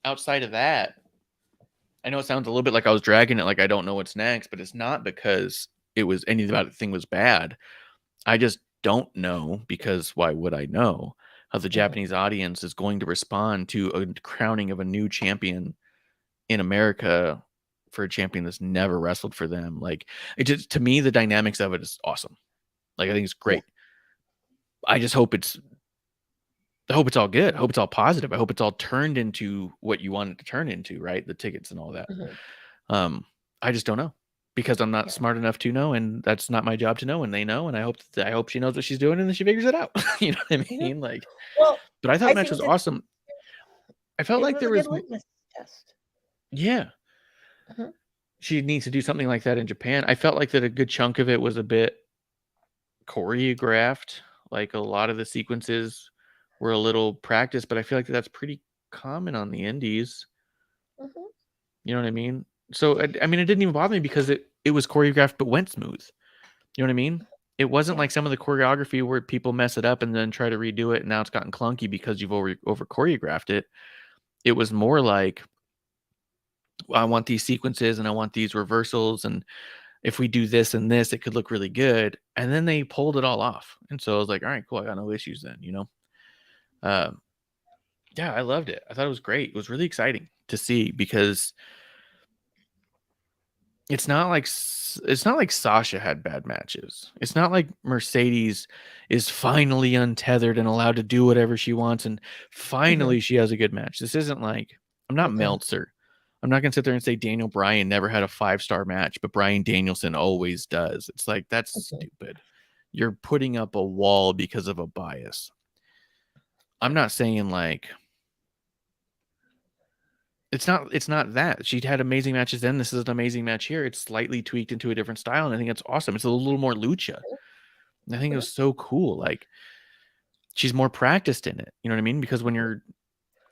outside of that, I know it sounds a little bit like I was dragging it, like I don't know what's next, but it's not because it was anything about the thing was bad. I just don't know, because why would I know how the Japanese audience is going to respond to a crowning of a new champion in America for a champion that's never wrestled for them. Like, it just, to me, the dynamics of it is awesome. Like, I think it's great. I just hope it's all good. I hope it's all positive. I hope it's all turned into what you want it to turn into, right? The tickets and all that. I just don't know, because I'm not smart enough to know, and that's not my job to know, and they know, and I hope she knows what she's doing and then she figures it out. You know what I mean? Like, Well, but I thought the match was awesome. I felt it like was there a was good litmus test. Yeah. She needs to do something like that in Japan. I felt like that a good chunk of it was a bit choreographed. Like, a lot of the sequences were a little practiced, but I feel like that's pretty common on the indies. You know what I mean? So, I mean, it didn't even bother me because it was choreographed but went smooth. You know what I mean? It wasn't like some of the choreography where people mess it up and then try to redo it, and now it's gotten clunky because you've over choreographed it. It was more like, I want these sequences and I want these reversals, and if we do this and this, it could look really good. And then they pulled it all off. And so I was like, all right, cool. I got no issues then, you know? Yeah, I loved it. I thought it was great. It was really exciting to see, because it's not like Sasha had bad matches. It's not like Mercedes is finally untethered and allowed to do whatever she wants, and finally she has a good match. This isn't like, I'm not Meltzer. I'm not going to sit there and say Daniel Bryan never had a 5-star match, but Bryan Danielson always does. It's like, that's stupid. You're putting up a wall because of a bias. I'm not saying like, it's not that. She'd had amazing matches then. This is an amazing match here. It's slightly tweaked into a different style, and I think it's awesome. It's a little more lucha. And I think it was so cool. Like, she's more practiced in it. You know what I mean? Because when you're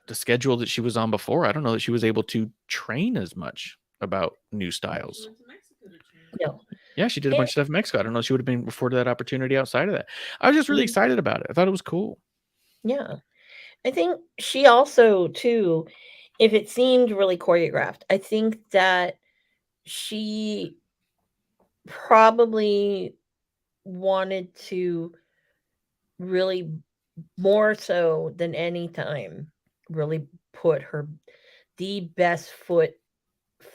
the schedule that she was on before, I don't know that she was able to train as much about new styles. No. Yeah, she did a bunch of stuff in Mexico. I don't know if she would have been afforded that opportunity outside of that. I was just really excited about it. I thought it was cool. Yeah. I think she also, too, if it seemed really choreographed, I think that she probably wanted to really, more so than any time, really put the best foot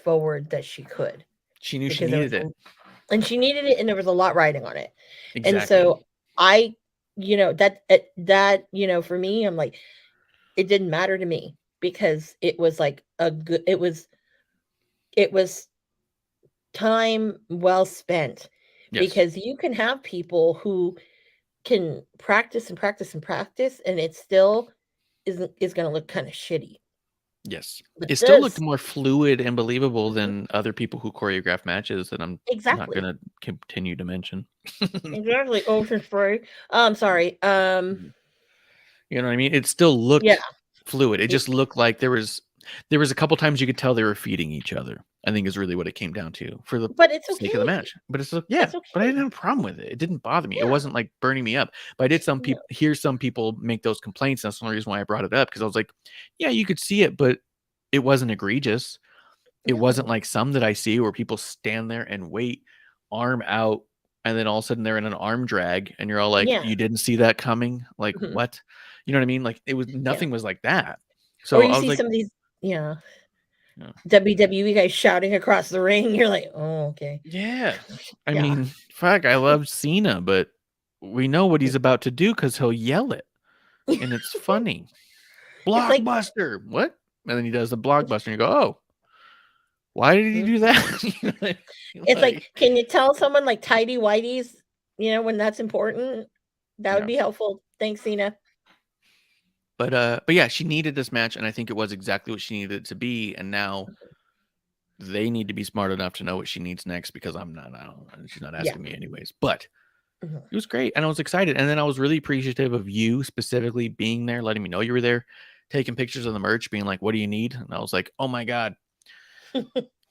forward that she could. She knew she needed it. And she needed it, and there was a lot riding on it. Exactly. And so I, that, for me, I'm like, it didn't matter to me, because it was like it was time well spent. Yes. Because you can have people who can practice and practice and practice, and it still is going to look kind of shitty. Yes. It still looked more fluid and believable than other people who choreograph matches that I'm not going to continue to mention. Exactly. Ocean Spray. Sorry. You know what I mean? It still looked fluid. It just looked like there was a couple times you could tell they were feeding each other, I think, is really what it came down to for the sake of the match. But it's but I didn't have a problem with it. It didn't bother me. It wasn't like burning me up. But I did hear some people make those complaints. That's the only reason why I brought it up, because I was like, yeah, you could see it, but it wasn't egregious. It wasn't like some that I see where people stand there and wait, arm out, and then all of a sudden they're in an arm drag, and you're all like, you didn't see that coming? Like, what? You know what I mean? Like, it was nothing was like that. So or you I was see like, some of these, WWE guys shouting across the ring. You're like, oh, okay. Yeah. I mean, fuck, I love Cena, but we know what he's about to do because he'll yell it. And it's funny. Blockbuster. Like, what? And then he does the blockbuster and you go, oh, why did he do that? It's like, can you tell someone like tidy whities, when that's important? That would be helpful. Thanks, Cena. But yeah, she needed this match, and I think it was exactly what she needed it to be. And now they need to be smart enough to know what she needs next, because I'm not. She's not asking me anyways. But it was great, and I was excited. And then I was really appreciative of you specifically being there, letting me know you were there, taking pictures of the merch, being like, "What do you need?" And I was like, "Oh my god,"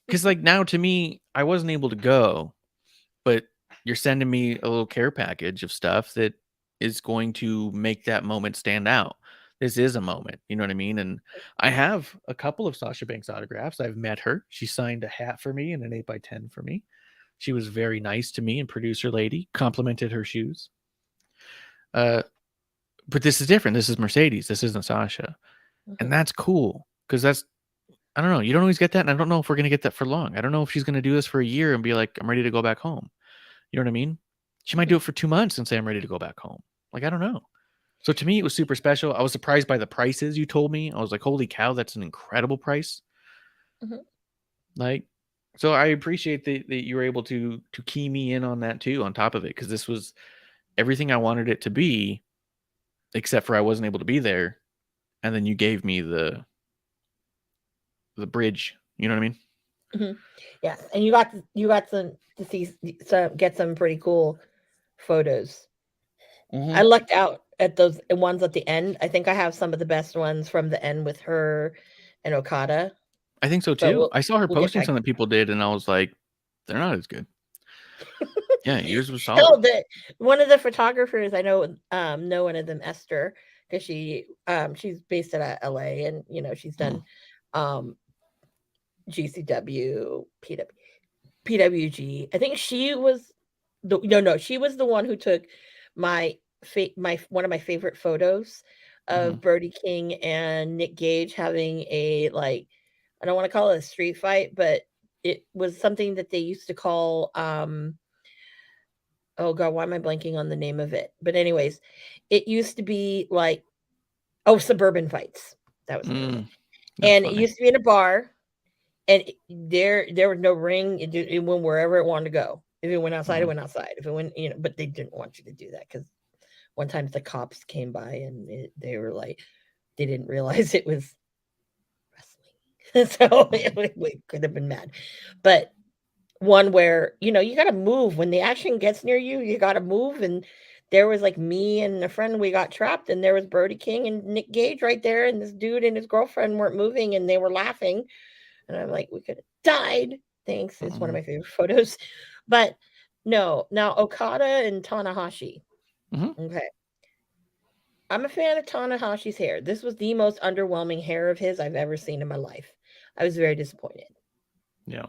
because like now to me, I wasn't able to go, but you're sending me a little care package of stuff that is going to make that moment stand out. this is a moment. You know what I mean? And I have a couple of Sasha Banks autographs. I've met her. She signed a hat for me and an 8x10 for me. She was very nice to me, and producer lady complimented her shoes. But this is different. This is Mercedes. This isn't Sasha. And that's cool because that's, I don't know. You don't always get that. And I don't know if we're going to get that for long. I don't know if she's going to do this for a year and be like, I'm ready to go back home. You know what I mean? She might do it for 2 months and say, I'm ready to go back home. Like, I don't know. So to me, it was super special. I was surprised by the prices you told me. I was like, holy cow, that's an incredible price. Like, so I appreciate that you were able to key me in on that too, on top of it, because this was everything I wanted it to be, except for I wasn't able to be there. And then you gave me the bridge. You know what I mean? Yes, and you got to see get some pretty cool photos. I lucked out at those ones at the end. I think I have some of the best ones from the end with her and Okada. I think so too. I saw her posting something that people did, and I was like, they're not as good. Yeah, yours was solid. One of the photographers I know one of them, Esther, because she's based at LA, and she's done GCW, PWG. I think she was she was the one who took my one of my favorite photos of Brody King and Nick Gage having a, like, I don't want to call it a street fight, but it was something that they used to call oh god, why am I blanking on the name of it? But anyways, it used to be like, suburban fights. That was the name of it. And funny. It used to be in a bar, and there was no ring. It went wherever it wanted to go. If it went outside, it went outside. If it went, but they didn't want you to do that, because one time the cops came by and they were like, they didn't realize it was wrestling. So we could have been mad. But one where, you got to move when the action gets near you, you got to move. And there was like me and a friend, we got trapped, and there was Brody King and Nick Gage right there. And this dude and his girlfriend weren't moving, and they were laughing. And I'm like, we could have died. Thanks. It's one of my favorite photos. But no, now Okada and Tanahashi. Okay. I'm a fan of Tanahashi's hair. This was the most underwhelming hair of his I've ever seen in my life. I was very disappointed. Yeah.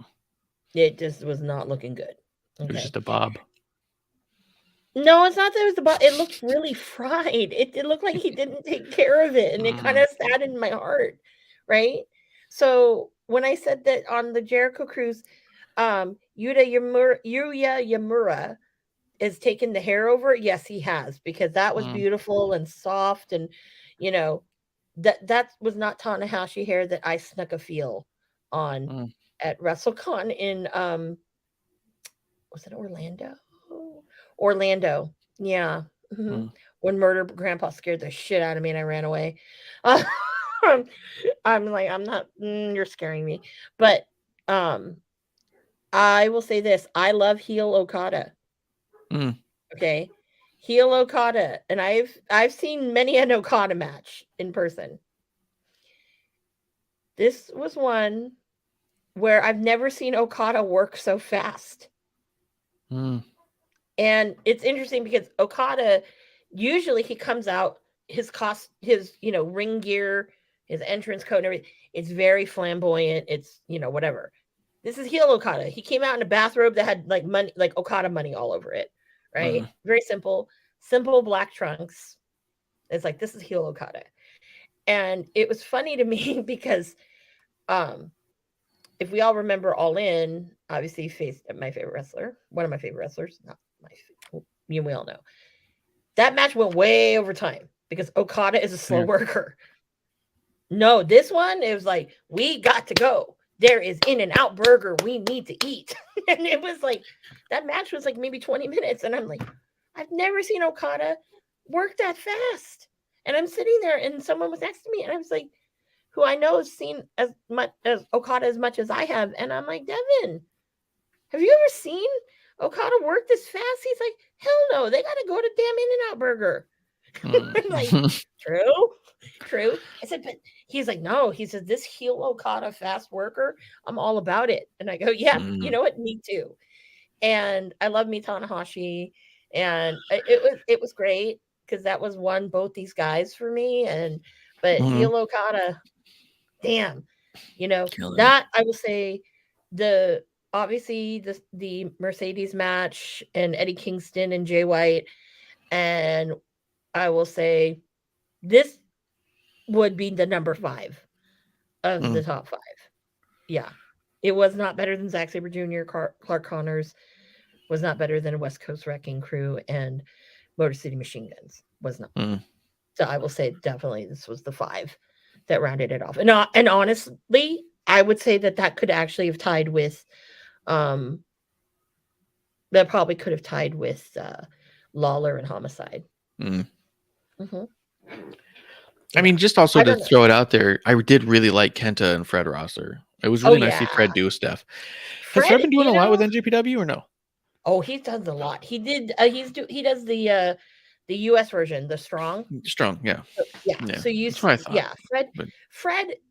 It just was not looking good. Okay. It was just a bob. No, it's not that it was the bob. It looked really fried. It looked like he didn't take care of it. And it kind of saddened my heart. Right? So when I said that on the Jericho cruise, Yuya Yamura has taken the hair over. Yes, he has, because that was beautiful and soft, and that was not Tanahashi hair that I snuck a feel on at WrestleCon in was it Orlando? Yeah. When Murder Grandpa scared the shit out of me and I ran away. I'm like, I'm not, you're scaring me. But I will say this, I love heel Okada. Okay, heel Okada, and I've seen many an Okada match in person. This was one where I've never seen Okada work so fast. And it's interesting because Okada, usually he comes out, his ring gear, his entrance coat and everything, it's very flamboyant. It's, whatever. This is heel Okada. He came out in a bathrobe that had like money, like Okada money all over it. Right? Very simple black trunks. It's like, this is heel Okada. And it was funny to me because if we all remember All In, obviously faced my favorite wrestler, one of my favorite wrestlers, not my favorite, we all know. That match went way over time because Okada is a slow worker. No, this one, it was like, we got to go. There is In-N-Out Burger we need to eat. And it was like, that match was like maybe 20 minutes. And I'm like, I've never seen Okada work that fast. And I'm sitting there and someone was next to me and I was like, who I know has seen as much as Okada as much as I have. And I'm like, Devin, have you ever seen Okada work this fast? He's like, hell no, they got to go to damn In-N-Out Burger. I'm like, true. I said, but he's like, no. He said, this heel Okada fast worker, I'm all about it. And I go, yeah, you know what? Me too. And I love me Tanahashi, and it was great. because that was one both these guys for me. But heel Okada, damn, that I will say obviously the Mercedes match and Eddie Kingston and Jay White, and I will say this would be the number 5 of the top 5. Yeah, it was not better than Zack Sabre Jr., Clark Connors, was not better than West Coast Wrecking Crew, and Motor City Machine Guns was not. So I will say definitely this was the 5 that rounded it off. And honestly, I would say that could actually have tied with that probably could have tied with Lawler and Homicide. I mean, just also to throw it out there, I did really like Kenta and Fred Rosser. It was really nice to see Fred do stuff. Has Fred been doing a lot with NJPW or no? Oh, he does a lot. He did. He does the U.S. version, the Strong. Yeah. Yeah. So you, Fred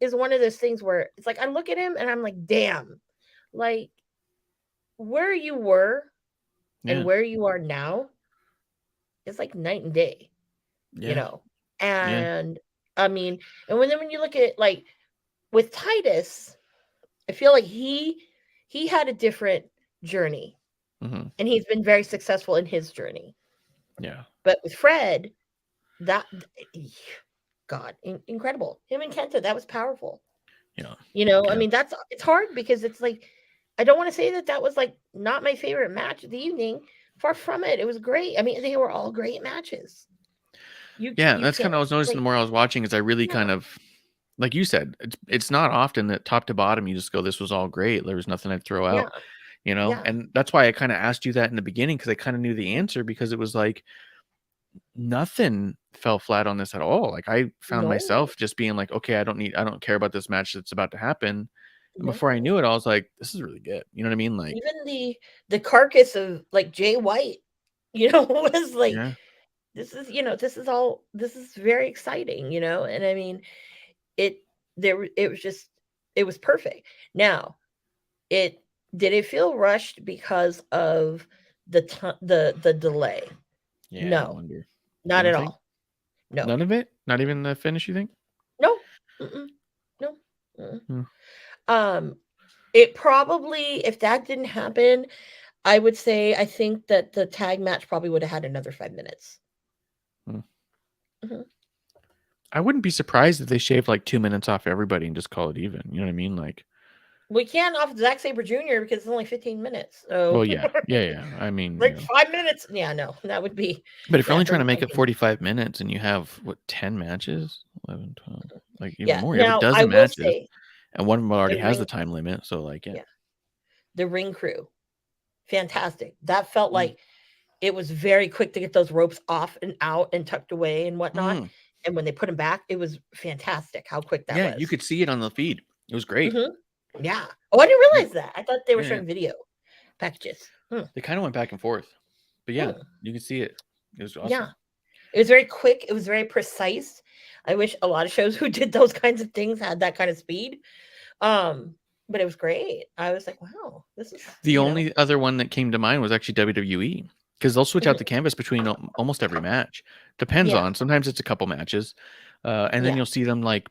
is one of those things where it's like I look at him and I'm like, damn, like where you were and where you are now, it's like night and day. And I mean, and when you look at like with Titus, I feel like he had a different journey. And he's been very successful in his journey. Yeah. But with Fred, incredible. Him and Kenta, that was powerful. Yeah. I mean, it's hard because it's like, I don't want to say that was like not my favorite match of the evening. Far from it. It was great. I mean, they were all great matches. That's kind of what I was noticing the more I was watching is I really kind of, like you said, it's not often that top to bottom you just go, this was all great. There was nothing I'd throw out. And that's why I kind of asked you that in the beginning because I kind of knew the answer because it was like nothing fell flat on this at all. Like I found myself just being like, okay, I don't care about this match that's about to happen. And before I knew it, I was like, this is really good. You know what I mean? Like even the carcass of like Jay White, was like, this is very exciting, and I mean, it was perfect. Now, did it feel rushed because of the delay? Yeah, no, I wonder. not at all. No, none of it. Not even the finish. You think? No, no. It probably, if that didn't happen, I would say I think that the tag match probably would have had another 5 minutes. I wouldn't be surprised if they shaved like 2 minutes off everybody and just call it even. You know what I mean? Like. We can't off Zack Sabre Jr. because it's only 15 minutes. So well, yeah. I mean, like 5 minutes. Yeah, no, that would be. But if you're only trying to make it 45 minutes and you have 10 matches, 11, 12, like even more, you have a dozen matches, and one of them already has the time limit. So like, the ring crew, fantastic. That felt like it was very quick to get those ropes off and out and tucked away and whatnot. And when they put them back, it was fantastic how quick that was. Yeah, you could see it on the feed. It was great. Yeah. Oh, I didn't realize that. I thought they were showing video packages. They kind of went back and forth. But yeah, you could see it. It was awesome. Yeah. It was very quick. It was very precise. I wish a lot of shows who did those kinds of things had that kind of speed. But it was great. I was like, wow, this is the only other one that came to mind was actually WWE. Because they'll switch out the canvas between almost every match. Depends on. Sometimes it's a couple matches. And then you'll see them like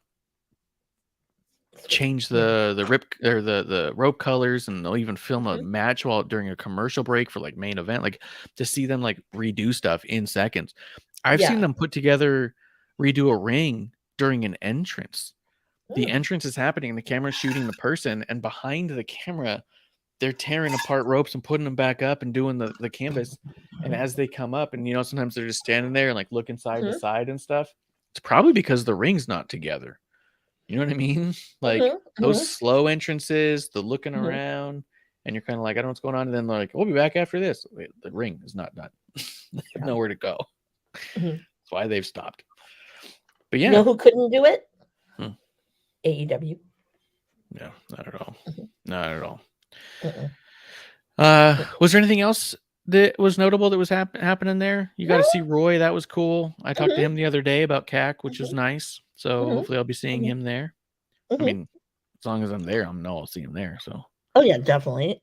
change the rope colors, and they'll even film a match during a commercial break for like main event, like to see them like redo stuff in seconds. I've seen them redo a ring during an entrance. The entrance is happening and the camera's shooting the person, and behind the camera they're tearing apart ropes and putting them back up and doing the canvas. And as they come up, and sometimes they're just standing there and like looking side to side and stuff. It's probably because the ring's not together. You know what I mean? Like those slow entrances, the looking around, and you're kind of like, I don't know what's going on. And then they're like, we'll be back after this. Wait, the ring is not done. They have nowhere to go. That's why they've stopped. But yeah. You know who couldn't do it? AEW. No, not at all. Not at all. Was there anything else that was notable that was happening there? You got to see Roy. That was cool. I talked to him the other day about CAC, which was nice. So hopefully I'll be seeing him there. I mean, as long as I'm there, I'll see him there. So. Oh yeah, definitely.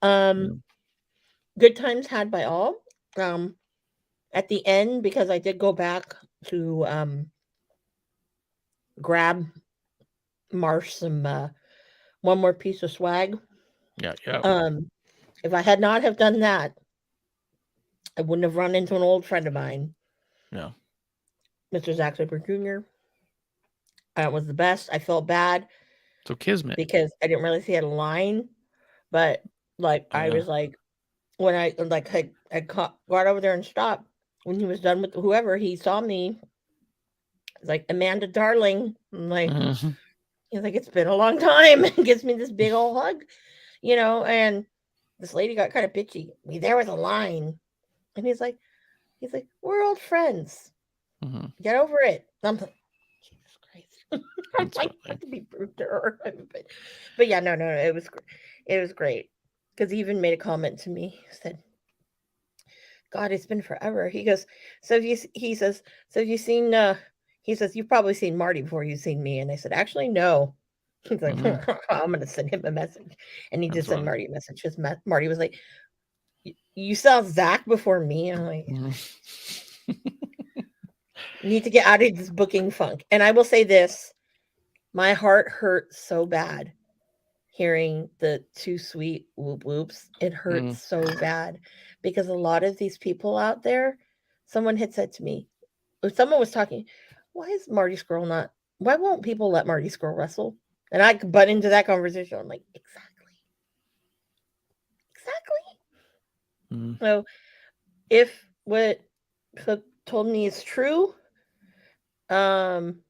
Good times had by all. At the end, because I did go back to grab Marsh some one more piece of swag. Yeah, yeah. If I had not have done that, I wouldn't have run into an old friend of mine, Yeah. Mr. Zach Zipper Jr. It was the best. I felt bad So Kismet. because I didn't realize he had a line, but like Oh, I yeah. was like, when I like I got over there and stopped when he was done with whoever, he saw me. He's like, Amanda, darling. I'm like, Mhm. he's like, it's been a long time. And gives me this big old hug, and this lady got kind of bitchy. There was a line, and he's like, we're old friends. Mhm. Get over it. I'm like, Jesus Christ. I'm That's like, funny. not to be rude to her. But yeah, no, it was great. Because he even made a comment to me. He said, God, it's been forever. He goes, he says, so have you seen, he says, you've probably seen Marty before you've seen me. And I said, actually, no. He's like, Mhm. I'm going to send him a message. And he did That's send funny. Marty a message. Marty was like, you saw Zach before me? I'm like, Mhm. need to get out of this booking funk. And I will say this, my heart hurt so bad hearing the too sweet whoop whoops. It hurts so bad because a lot of these people out there, someone had said to me, or someone was talking, why is Marty Scurll not, why won't people let Marty Scurll wrestle? And I could butt into that conversation. I'm like, exactly. Mhm. So if what Flip told me is true, um,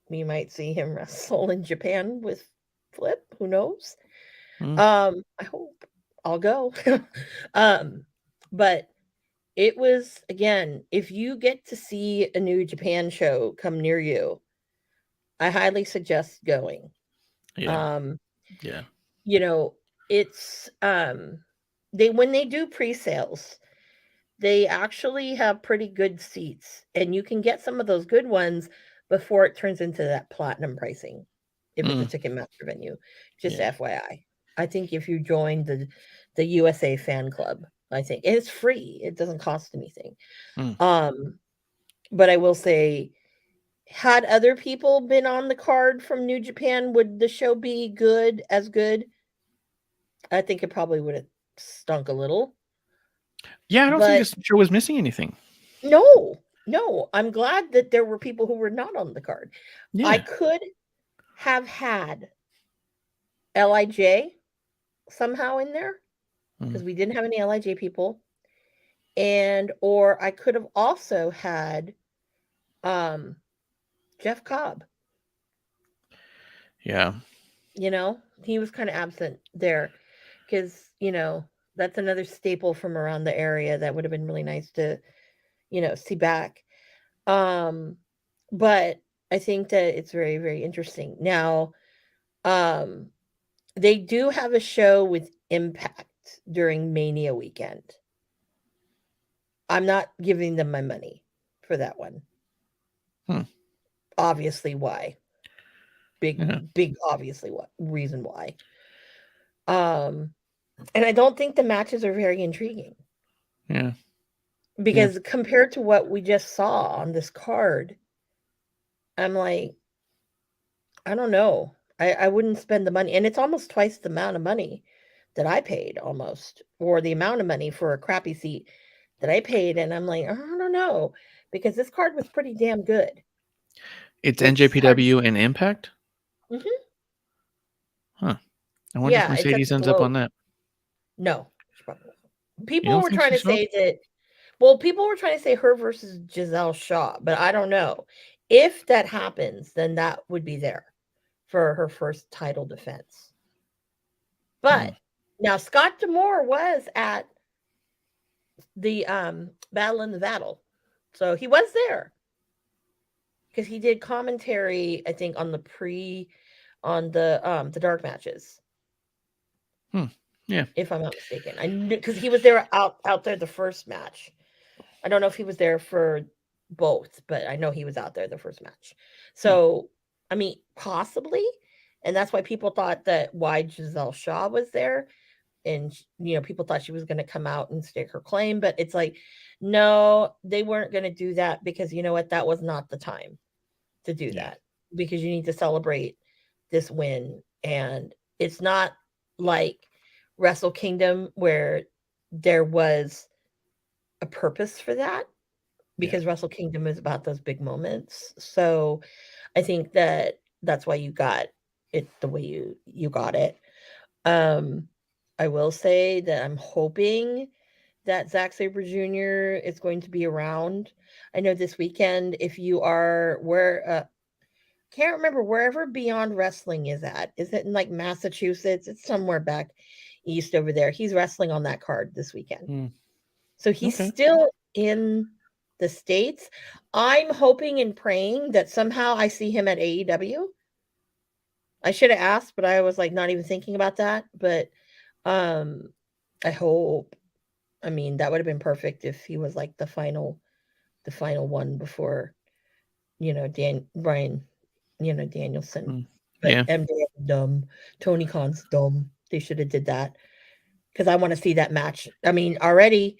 we might see him wrestle in Japan with Flip. Who knows? Mhm. I hope I'll go. um, but it was again, if you get to see a new Japan show come near you, I highly suggest going. Yeah. Um, Yeah. you know, it's they when they do pre-sales, they actually have pretty good seats, and you can get some of those good ones before it turns into that platinum pricing if it's a Mm. Ticketmaster venue. Just Yeah. FYI. I think if you join the USA fan club, I think it's free. It doesn't cost anything. Mm. But I will say, had other people been on the card from New Japan, would the show be good as good? I think it probably would have stunk a little. Yeah, I don't think But this show was missing anything. no, I'm glad that there were people who were not on the card. I Yeah. could have had LIJ somehow in there because Mm. we didn't have any LIJ people. And or I could have also had um Jeff Cobb. Yeah. He was kind of absent there because, that's another staple from around the area that would have been really nice to, see back. Um, but I think that it's very, very interesting. Now, um, they do have a show with Impact during Mania weekend. I'm not giving them my money for that one. Hmm. Obviously, why? Yeah. Big, obviously, what reason why? Um, and I don't think the matches are very intriguing Yeah. Yeah. because compared to what we just saw on this card, I'm like, I don't know. I wouldn't spend the money, and it's almost twice the amount of money that I paid almost, or the amount of money for a crappy seat that I paid, and I'm like, I don't know, because this card was pretty damn good. It's This card, NJPW and Impact? mhm. Huh. I wonder if Yeah, it's at Mercedes the ends up Globe. on that. No, she probably won't. You People don't were think trying she to show up? say that. Well, people were trying to say her versus Giselle Shaw, but I don't know. If that happens, then that would be there for her first title defense. Hmm. But now Scott D'Amore was at the Battle in the Vattle. So he was there because he did commentary, I think, on the dark matches, Hmm. Yeah. if I'm not mistaken. I knew because he was there out there the first match. I don't know if he was there for both, but I know he was out there the first match. Hmm. So I mean, possibly, and that's why people thought that why Giselle Shaw was there and people thought she was going to come out and stake her claim, but it's like, no, they weren't going to do that, because you know what, that was not the time to do that, because you need to celebrate this win. And it's not like Wrestle Kingdom where there was a purpose for that, because Wrestle Kingdom is about those big moments. So I think that's why you got it the way you got it. I will say that I'm hoping that Zack Sabre Jr. is going to be around. I know this weekend, if you are can't remember wherever Beyond Wrestling is at. Is it in like Massachusetts? It's somewhere back east over there. He's wrestling on that card this weekend. So he's still in the States. I'm hoping and praying that somehow I see him at AEW. I should have asked, but I was like not even thinking about that. But I hope. I mean, that would have been perfect if he was like the final one before, Brian, Danielson. But MJF is dumb. Tony Khan's dumb. They should have did that, because I want to see that match. I mean, already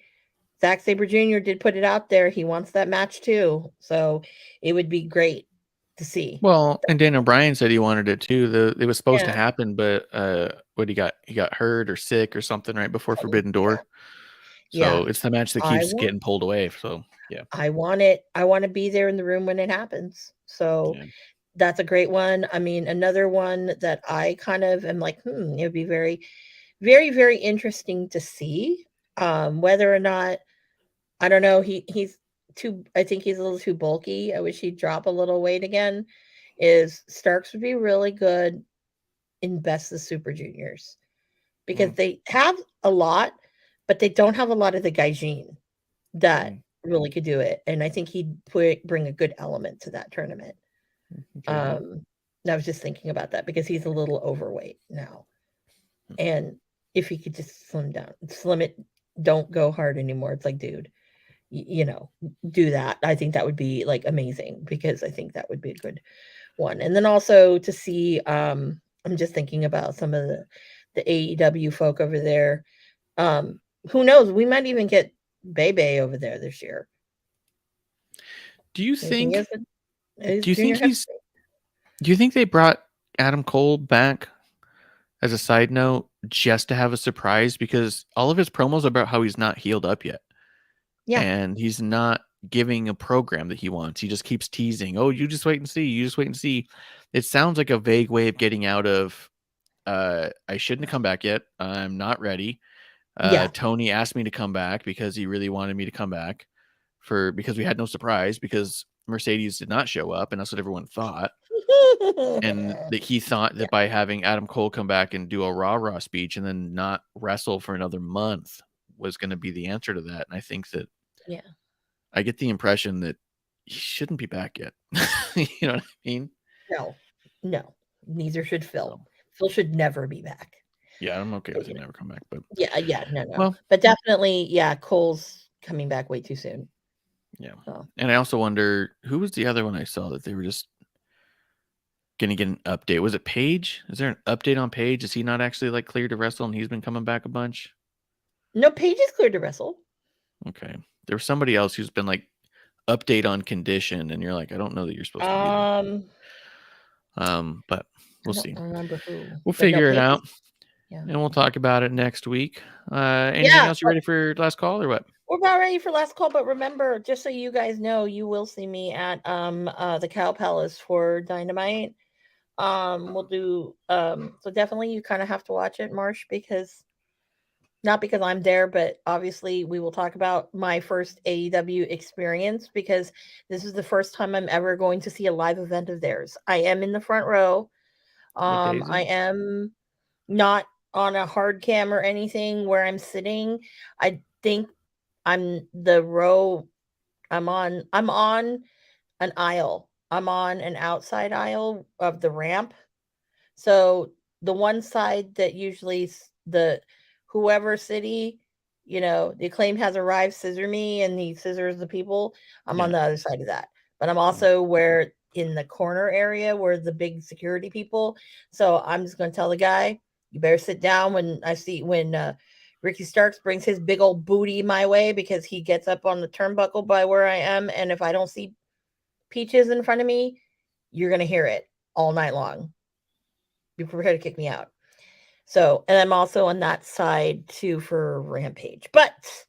Zack Sabre Jr. did put it out there. He wants that match too. So it would be great to see. Well, and Daniel Bryan said he wanted it too. It was supposed to happen, but he got hurt or sick or something right before Forbidden Door. So it's the match that keeps getting pulled away. So I want it. I want to be there in the room when it happens. So that's a great one. I mean, another one that I kind of am like, it would be very, very, very interesting to see. Whether or not, I don't know, he's too, I think he's a little too bulky. I wish he'd drop a little weight again. Is Starks would be really good in Best of Super Juniors, because they have a lot, but they don't have a lot of the gaijin that really could do it. And I think he'd bring a good element to that tournament. I was just thinking about that, because he's a little overweight now. And if he could just slim it, don't go hard anymore. It's like, dude, do that. I think that would be like amazing, because I think that would be a good one. And then also to see, I'm just thinking about some of the AEW folk over there. Who knows? We might even get Bebe over there this year. Do you think they brought Adam Cole back, as a side note, just to have a surprise? Because all of his promos about how he's not healed up yet. Yeah. And he's not giving a program that he wants. He just keeps teasing. Oh, you just wait and see. You just wait and see. It sounds like a vague way of getting out of, I shouldn't have come back yet. I'm not ready. Tony asked me to come back because he really wanted me to come back because we had no surprise, because Mercedes did not show up, and that's what everyone thought. And that he thought that by having Adam Cole come back and do a rah-rah speech and then not wrestle for another month was going to be the answer to that. And I think that I get the impression that he shouldn't be back yet. You know what I mean? No. Neither should Phil. Phil should never be back. Yeah, I'm okay with him never come back. But no. Well, but definitely, Cole's coming back way too soon. Yeah. And I also wonder, who was the other one I saw that they were just going to get an update? Was it Paige? Is there an update on Paige? Is he not actually like cleared to wrestle and he's been coming back a bunch? No, Paige is cleared to wrestle. Okay. There was somebody else who's been like update on condition, and you're like, I don't know that you're supposed to be there. But we'll see. I don't remember who. We'll figure it out. And we'll talk about it next week. Anything else? You ready for last call or what? We're about ready for last call, but remember, just so you guys know, you will see me at the Cow Palace for Dynamite. We'll do so definitely you kind of have to watch it, Marsh, because not because I'm there, but obviously we will talk about my first AEW experience, because this is the first time I'm ever going to see a live event of theirs. I am in the front row. I am not on a hard cam or anything where I'm sitting. I think I'm the row. I'm on an aisle. I'm on an outside aisle of the ramp. So the one side that usually the whoever city, the Acclaim has arrived, scissor me, and he scissors the people. I'm on the other side of that. But I'm also where in the corner area where the big security people. So I'm just going to tell the guy, You better sit down when Ricky Starks brings his big old booty my way, because he gets up on the turnbuckle by where I am. And if I don't see Peaches in front of me, you're going to hear it all night long. Be prepared to kick me out. So, and I'm also on that side too for Rampage. But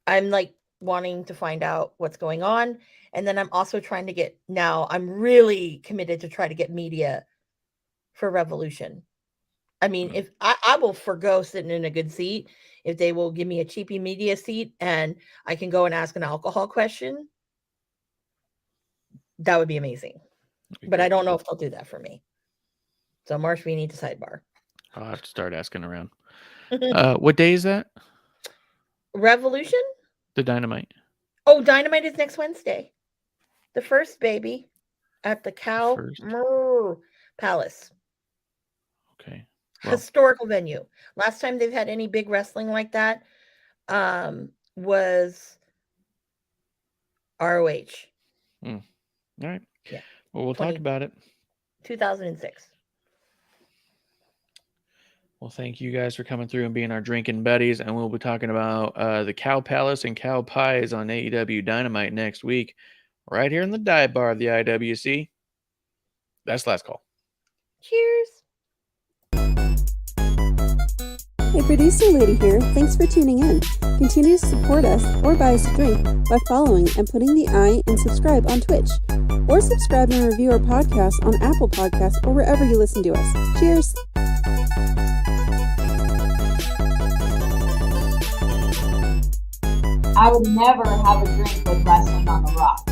I'm like wanting to find out what's going on. And then I'm also trying to get, now I'm really committed to try to get media for Revolution. I mean, if I will forgo sitting in a good seat, if they will give me a cheapy media seat and I can go and ask an alcohol question, that would be amazing. But I don't know if they'll do that for me. So Marsh, we need to sidebar. I'll have to start asking around. What day is that? Revolution? The Dynamite. Oh, Dynamite is next Wednesday. The first, baby. At the Cow Palace. Okay. Well, historical venue. Last time they've had any big wrestling like that was ROH. All right. Yeah. Well, we'll talk about it. 2006. Well, thank you guys for coming through and being our drinking buddies. And we'll be talking about the Cow Palace and Cow Pies on AEW Dynamite next week, right here in the dive bar of the IWC. That's last call. Cheers. Hey, producer lady here. Thanks for tuning in. Continue to support us or buy us a drink by following and putting the I in subscribe on Twitch. Or subscribe and review our podcast on Apple Podcasts or wherever you listen to us. Cheers! I would never have a drink with wrestling on the rocks.